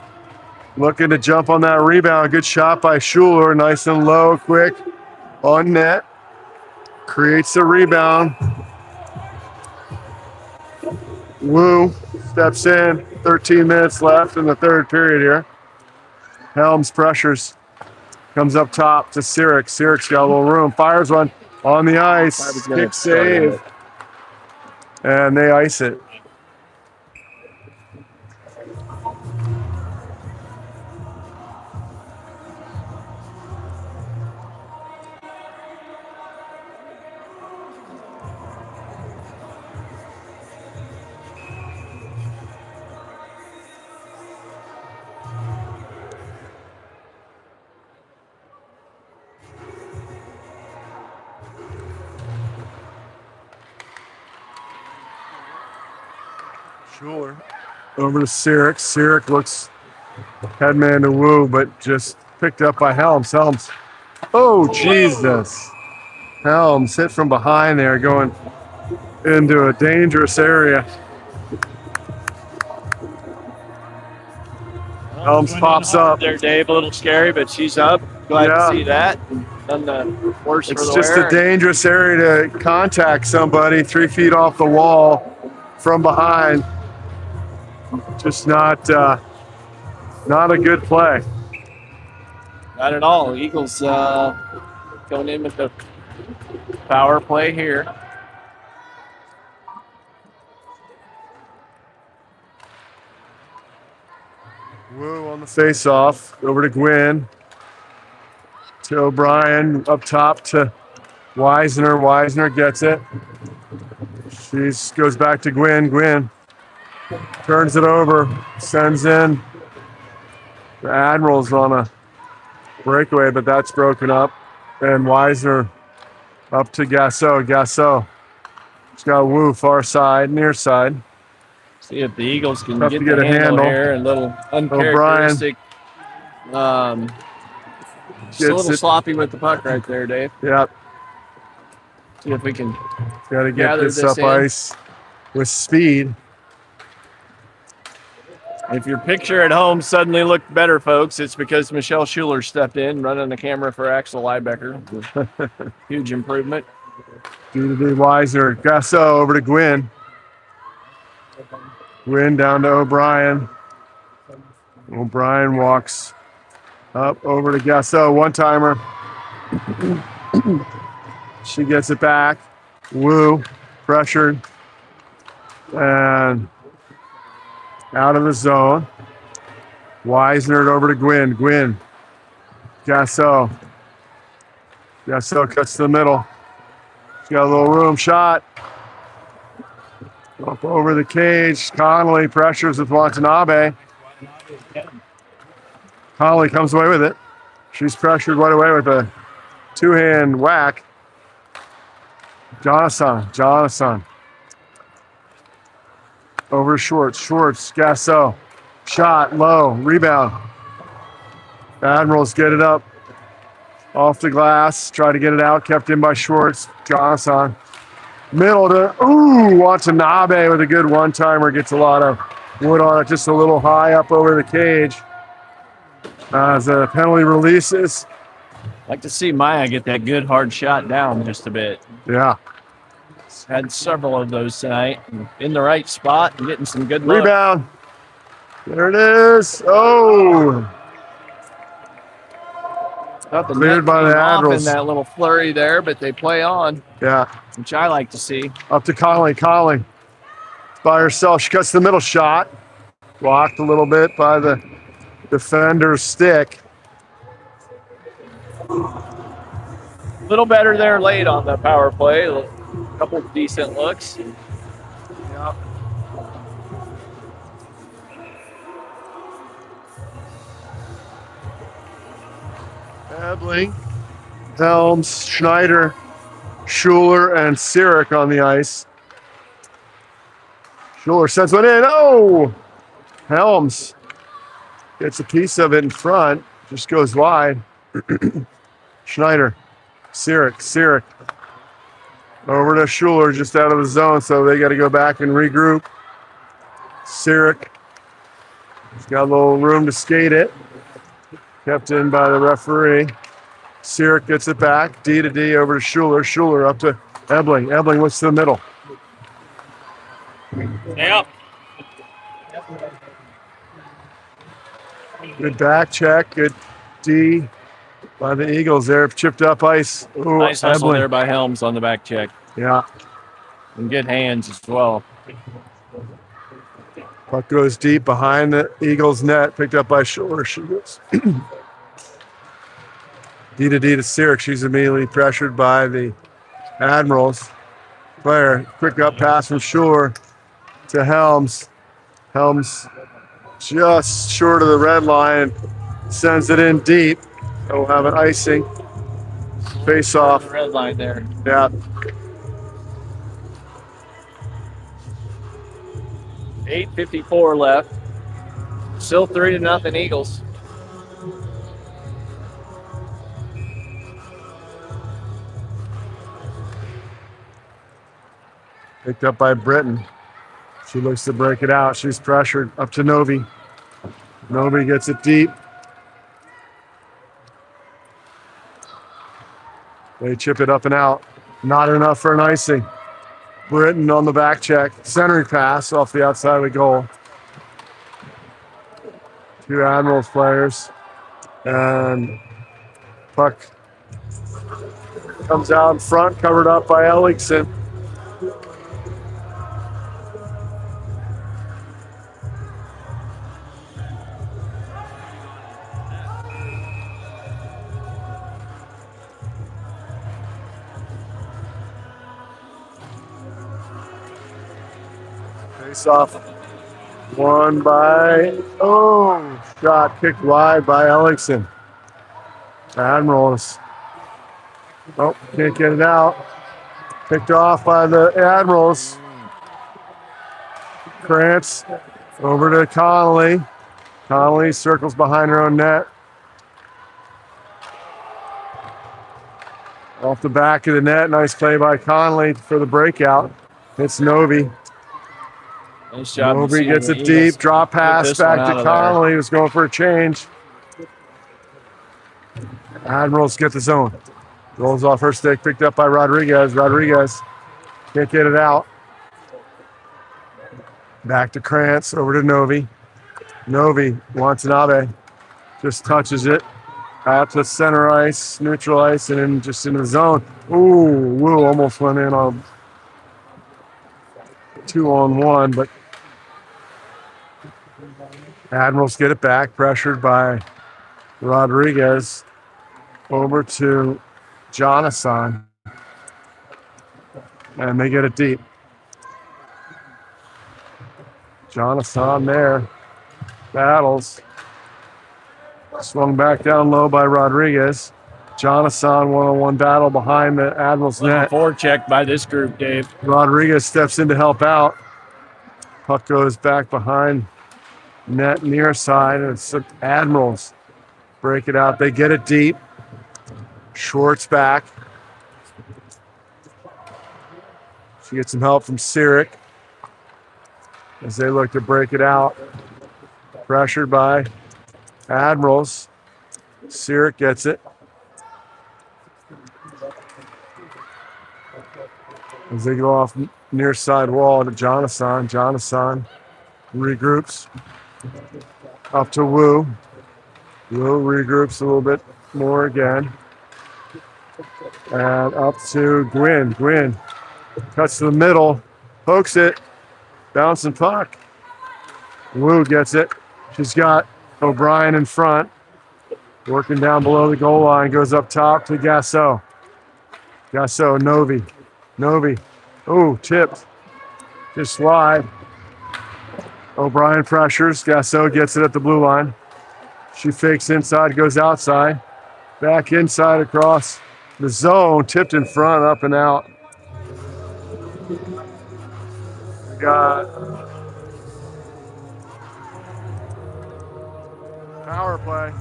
looking to jump on that rebound. Good shot by Schuler. Nice and low, quick on net. Creates a rebound. Wu steps in. 13 minutes left in the third period here. Helms pressures. Comes up top to Sirik. Sirik's got a little room. Fires one on the ice. Kick save. And they ice it. Schuler over to Sirik. Sirik looks headman to Wu, but just picked up by Helms. Helms. Oh, Jesus. Helms hit from behind there, going into a dangerous area. Helms pops up. There, Dave, a little scary, but she's up. Glad to see that. Done the worst for the It's just wear. a dangerous area to contact somebody 3 feet off the wall from behind. Just not a good play. Not at all. Eagles going in with the power play here. Wu on the face-off. Over to Gwynn. To O'Brien. Up top to Weisner. Weisner gets it. She goes back to Gwynn. Gwynn turns it over. Sends in the Admirals on a breakaway, but that's broken up. And Weisner up to Gasso. Gasso. She's got Wu far side, near side. See if the Eagles can Tough get to get the a handle handle. here. A little uncharacteristic. Just a little Gets it. sloppy with the puck right there, Dave. Yep. See if we can Got to get gather this this up in. ice with speed. If your picture at home suddenly looked better, folks, it's because Michelle Schuler stepped in, running the camera for Axel Liebecker. Huge improvement. Due to the Weiser. Gasso over to Gwynn. Gwynn down to O'Brien. O'Brien walks up over to Gasso. One-timer. She gets it back. Wu, pressured. And out of the zone. Weisner over to Gwynn. Gwynn. Gasso. Gasso cuts to the middle. She's got a little room shot. Up over the cage. Connolly pressures with Watanabe. Connolly comes away with it. She's pressured right away with a two-hand whack. Jonathan. Over Schwartz. Gasso. Shot, low, rebound. Admirals get it up. Off the glass. Try to get it out. Kept in by Schwartz. Jonathan. Middle to, Watanabe with a good one-timer. Gets a lot of wood on it. Just a little high up over the cage. As the penalty releases. Like to see Maya get that good hard shot down just a bit. Yeah. Had several of those tonight. In the right spot and getting some good looks. Rebound. There it is. Oh. Cleared by the Admirals. In that little flurry there, but they play on. Yeah. Which I like to see. Up to Connolly. Connolly. By herself. She cuts the middle shot. Blocked a little bit by the defender's stick. A little better there late on the power play. A couple of decent looks. Yep. Ebling, Helms, Schneider, Schuler, and Sirik on the ice. Schuler sends one in. Oh! Helms gets a piece of it in front. Just goes wide. Schneider. Sirik. Over to Schuler, just out of the zone, so they got to go back and regroup. Sirik. He's got a little room to skate it. Kept in by the referee. Sirik gets it back. D to D over to Schuler. Schuler up to Ebling. Ebling looks to the middle. Yep. Good back check. Good D by the Eagles there. Chipped up ice. Ooh, nice hustle Ebling. there by Helms on the back check. Yeah. And good hands as well. Puck goes deep behind the Eagles' net. Picked up by Schuler. She goes. D to Sirik. She's immediately pressured by the Admirals. Player. Quick up pass from Schuler to Helms. Helms just short of the red line. Sends it in deep. We'll have an icing. Face off. Red line there. Yeah. .854 left. Still 3-0 Eagles. Picked up by Britton. She looks to break it out. She's pressured up to Novi. Novi gets it deep. They chip it up and out. Not enough for an icing. Britton on the back check. Centering pass off the outside of the goal. Two Admirals players. And puck comes out in front, covered up by Ellickson. Face off. Won by, shot kicked wide by Ellickson. Admirals. Oh, can't get it out. Picked off by the Admirals. Krantz over to Connolly. Connolly circles behind her own net. Off the back of the net. Nice play by Connolly for the breakout. It's Novi. Nice job. Novi gets it deep. Drop pass back to Connolly, who's going for a change. Admirals get the zone. Rolls off her stick, picked up by Rodriguez. Rodriguez can't get it out. Back to Krantz, over to Novi. Novi, Watanabe just touches it. Out to center ice, neutral ice, and then just in the zone. Ooh, Woo almost went in on 2-on-1, but Admirals get it back, pressured by Rodriguez. Over to Jonathan, and they get it deep. Jonathan there, battles. Swung back down low by Rodriguez. Jonathan one-on-one battle behind the Admirals net. Forecheck by this group, Dave. Rodriguez steps in to help out. Puck goes back behind net near side, and it's the Admirals break it out. They get it deep. Schwartz back. She gets some help from Sirik as they look to break it out. Pressured by Admirals. Sirik gets it. As they go off near side wall to Jonathan. Jonathan regroups. Up to Wu. Wu regroups a little bit more again. And up to Gwynn. Gwynn cuts to the middle. Pokes it. Bouncing puck. Wu gets it. She's got O'Brien in front. Working down below the goal line. Goes up top to Gasso. Gasso, Novi. Novi. Oh, tipped. Just wide. O'Brien pressures. Gasso gets it at the blue line. She fakes inside, goes outside. Back inside across the zone. Tipped in front, up and out. We got power play.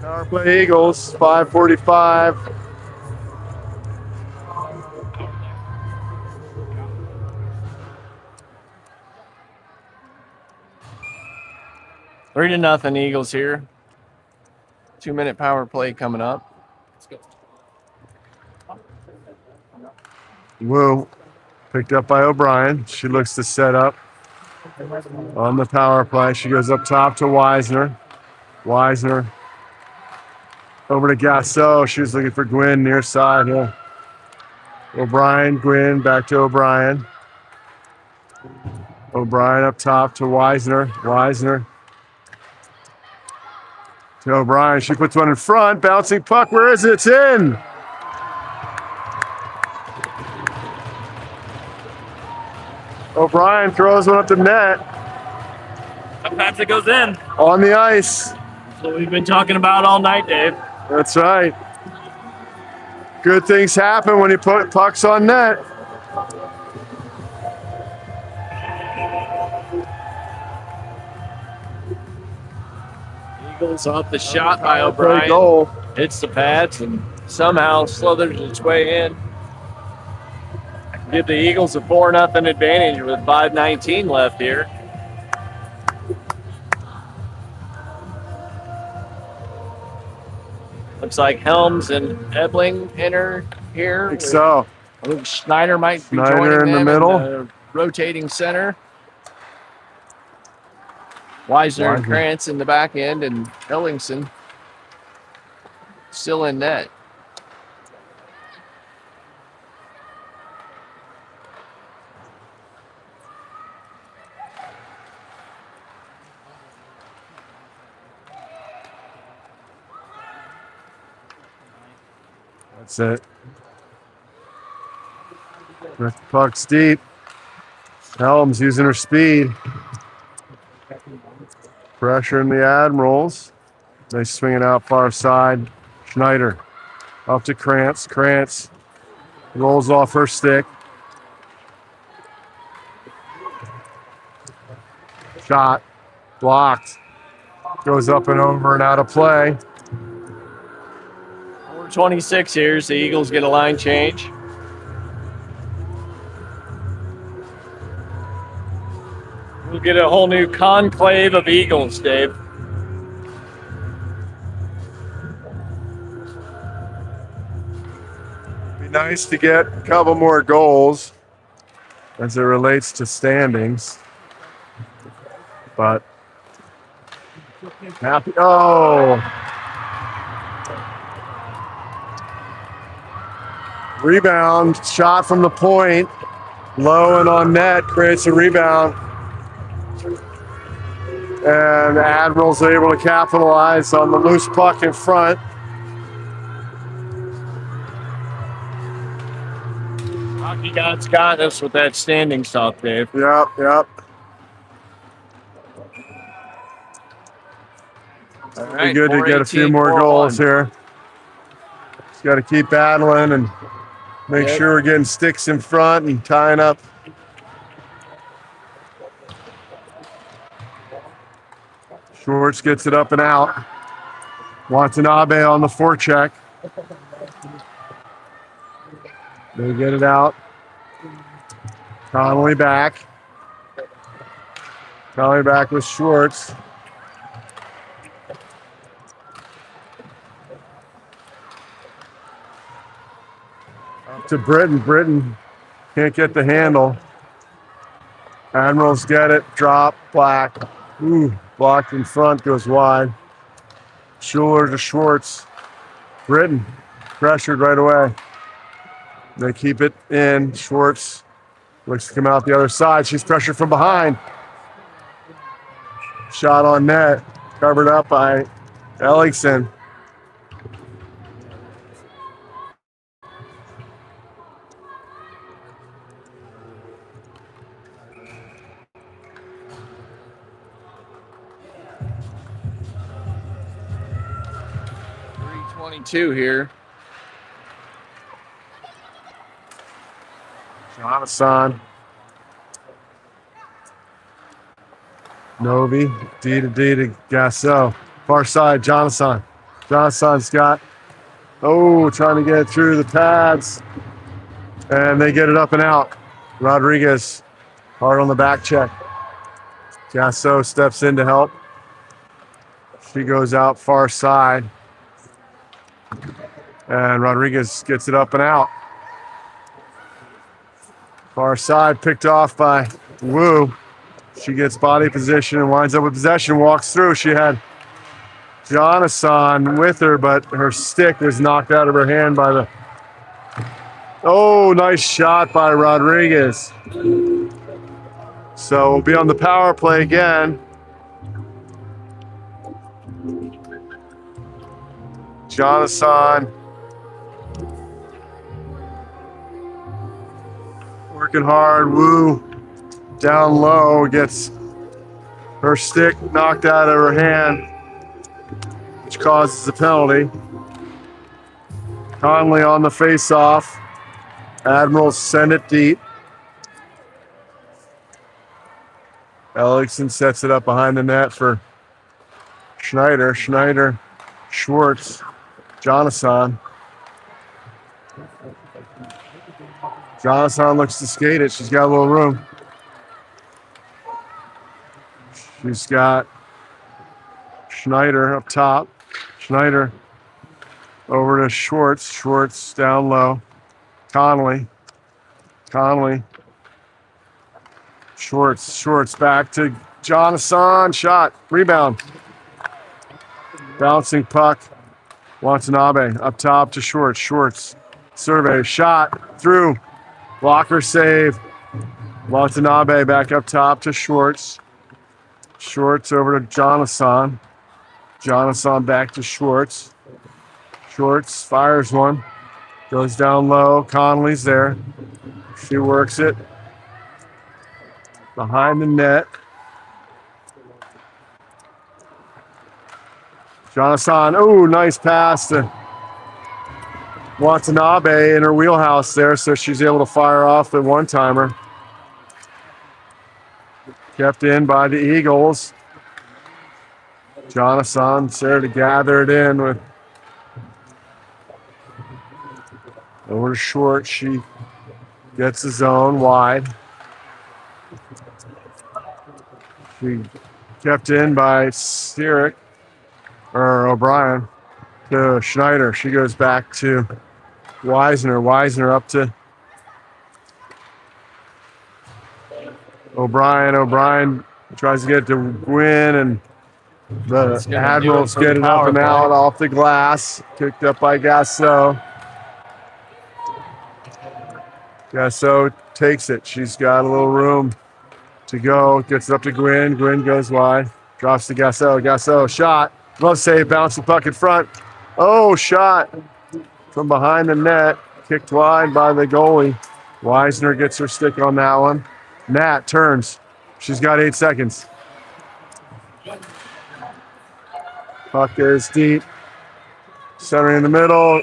Power play Eagles, 5:45. Three to nothing Eagles here. 2-minute power play coming up. Wu picked up by O'Brien. She looks to set up on the power play. She goes up top to Weisner. Weisner over to Gasso. She's looking for Gwynn near side. Yeah. O'Brien, Gwynn, back to O'Brien. O'Brien up top to Weisner. Weisner to O'Brien. She puts one in front. Bouncing puck. Where is it? It's in. O'Brien throws one up the net. Sometimes it goes in. On the ice. That's what we've been talking about all night, Dave. That's right. Good things happen when you put pucks on net. Eagles off the shot by Great O'Brien. goal. Hits the pads and somehow slithers its way in. Give the Eagles a 4-0 advantage with 5:19 left here. Looks like Helms and Ebling enter here. I think so. I think Schneider might be Schneider joining in the them middle. in the rotating center. Weisner and Krantz in the back end, and Ellingson still in net. That's it. The puck's deep. Helms using her speed. Pressuring the Admirals. They swing it out far side. Schneider up to Krantz. Krantz rolls off her stick. Shot. Blocked. Goes up and over and out of play. 4:26 here, so the Eagles get a line change. We'll get a whole new conclave of Eagles, Dave. Be nice to get a couple more goals as it relates to standings. But Happy. Oh. Rebound. Shot from the point. Low and on net. Creates a rebound. And the Admirals are able to capitalize on the loose puck in front. Hockey God's got us with that standing stop, Dave. Yep, yep. All Be right, good to get a few 418, more 4-1. goals here. Just got to keep battling and make Yep. sure we're getting sticks in front and tying up. Schwartz gets it up and out. Watanabe on the forecheck. They get it out. Connolly back. Connolly back with Schwartz. Up to Britton. Britton can't get the handle. Admirals get it. Drop. Black. Ooh, blocked in front. Goes wide. Schuler to Schwartz. Britton pressured right away. They keep it in. Schwartz looks to come out the other side. She's pressured from behind. Shot on net. Covered up by Ellickson. .22 here. Jonathan. Novi. D to Gasso. Far side, Jonathan. Jonathan's got, trying to get it through the pads. And they get it up and out. Rodriguez, hard on the back check. Gasso steps in to help. She goes out far side. And Rodriguez gets it up and out. Far side picked off by Wu. She gets body position and winds up with possession, walks through. She had Jonathan with her, but her stick was knocked out of her hand by the... Oh, nice shot by Rodriguez. So we'll be on the power play again. Jonathan working hard. Wu down low, gets her stick knocked out of her hand, which causes a penalty. Conley on the face-off. Admirals send it deep. Ellickson sets it up behind the net for Schneider. Schneider, Schwartz, Jonathan. Jonathan looks to skate it. She's got a little room. She's got Schneider up top. Schneider over to Schwartz. Schwartz down low. Conley. Schwartz back to Jonathan. Shot. Rebound. Bouncing puck. Watanabe up top to Schwartz. Schwartz. Survey. Shot. Through. Blocker save. Watanabe back up top to Schwartz. Schwartz over to Jonathan. Jonathan back to Schwartz. Schwartz fires one. Goes down low. Conley's there. She works it. Behind the net. Jonathan. Oh, nice pass to Watanabe in her wheelhouse there, so she's able to fire off the one-timer. Kept in by the Eagles. Jonathan's there to gather it in with over to Short. She gets the zone wide. She kept in by Steerick or O'Brien to Schneider. She goes back to Weisner. Weisner up to O'Brien. O'Brien tries to get to Gwynn, and The gonna Admirals do it for the getting up power and play. out off the glass. Kicked up by Gasso. Gasso takes it. She's got a little room to go. Gets it up to Gwyn. Gwyn goes wide. Drops to Gasso. Gasso, shot. Glove save. Bounce the puck in front. Oh, shot from behind the net. Kicked wide by the goalie. Weisner gets her stick on that one. Nat turns. She's got 8 seconds. Puck is deep. Center in the middle.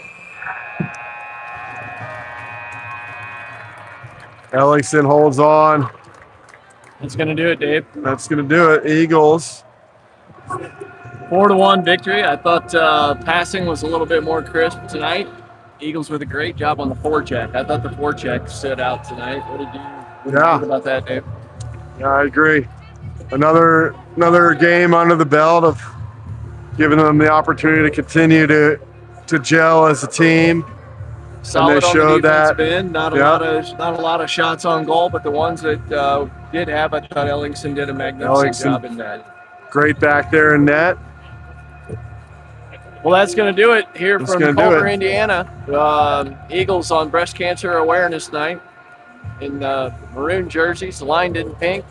Ellingson holds on. That's going to do it, Dave. That's going to do it. Eagles. 4-1 victory. I thought passing was a little bit more crisp tonight. Eagles with a great job on the forecheck. I thought the forecheck stood out tonight. What did you think about that, Dave? Yeah, I agree. Another game under the belt of giving them the opportunity to continue to gel as a team. Solid they on showed the defensive that. end. Not a lot of shots on goal, but the ones that did have, I thought Ellingson did a magnificent job in that. Great back there in net. Well, that's going to do it here That's from gonna do Culver, it. Indiana. Eagles on Breast Cancer Awareness Night in maroon jerseys, lined in pink.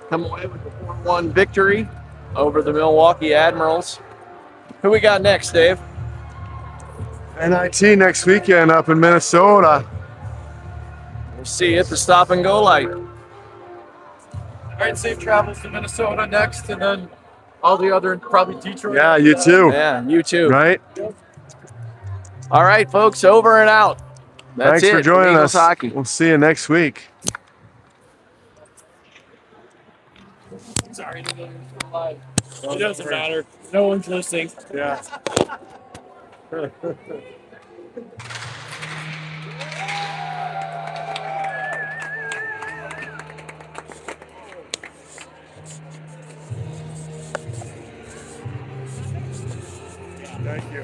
Come away with the 4-1 victory over the Milwaukee Admirals. Who we got next, Dave? NIT next weekend up in Minnesota. We'll see you at the stop and go light. All right, safe travels to Minnesota next, and then all the other, probably Detroit. Yeah, you too. Yeah, you too. Right? All right, folks, over and out. That's Thanks for it joining Eagles us. Hockey. We'll see you next week. Sorry, it doesn't matter. No one's listening. Yeah. Thank you.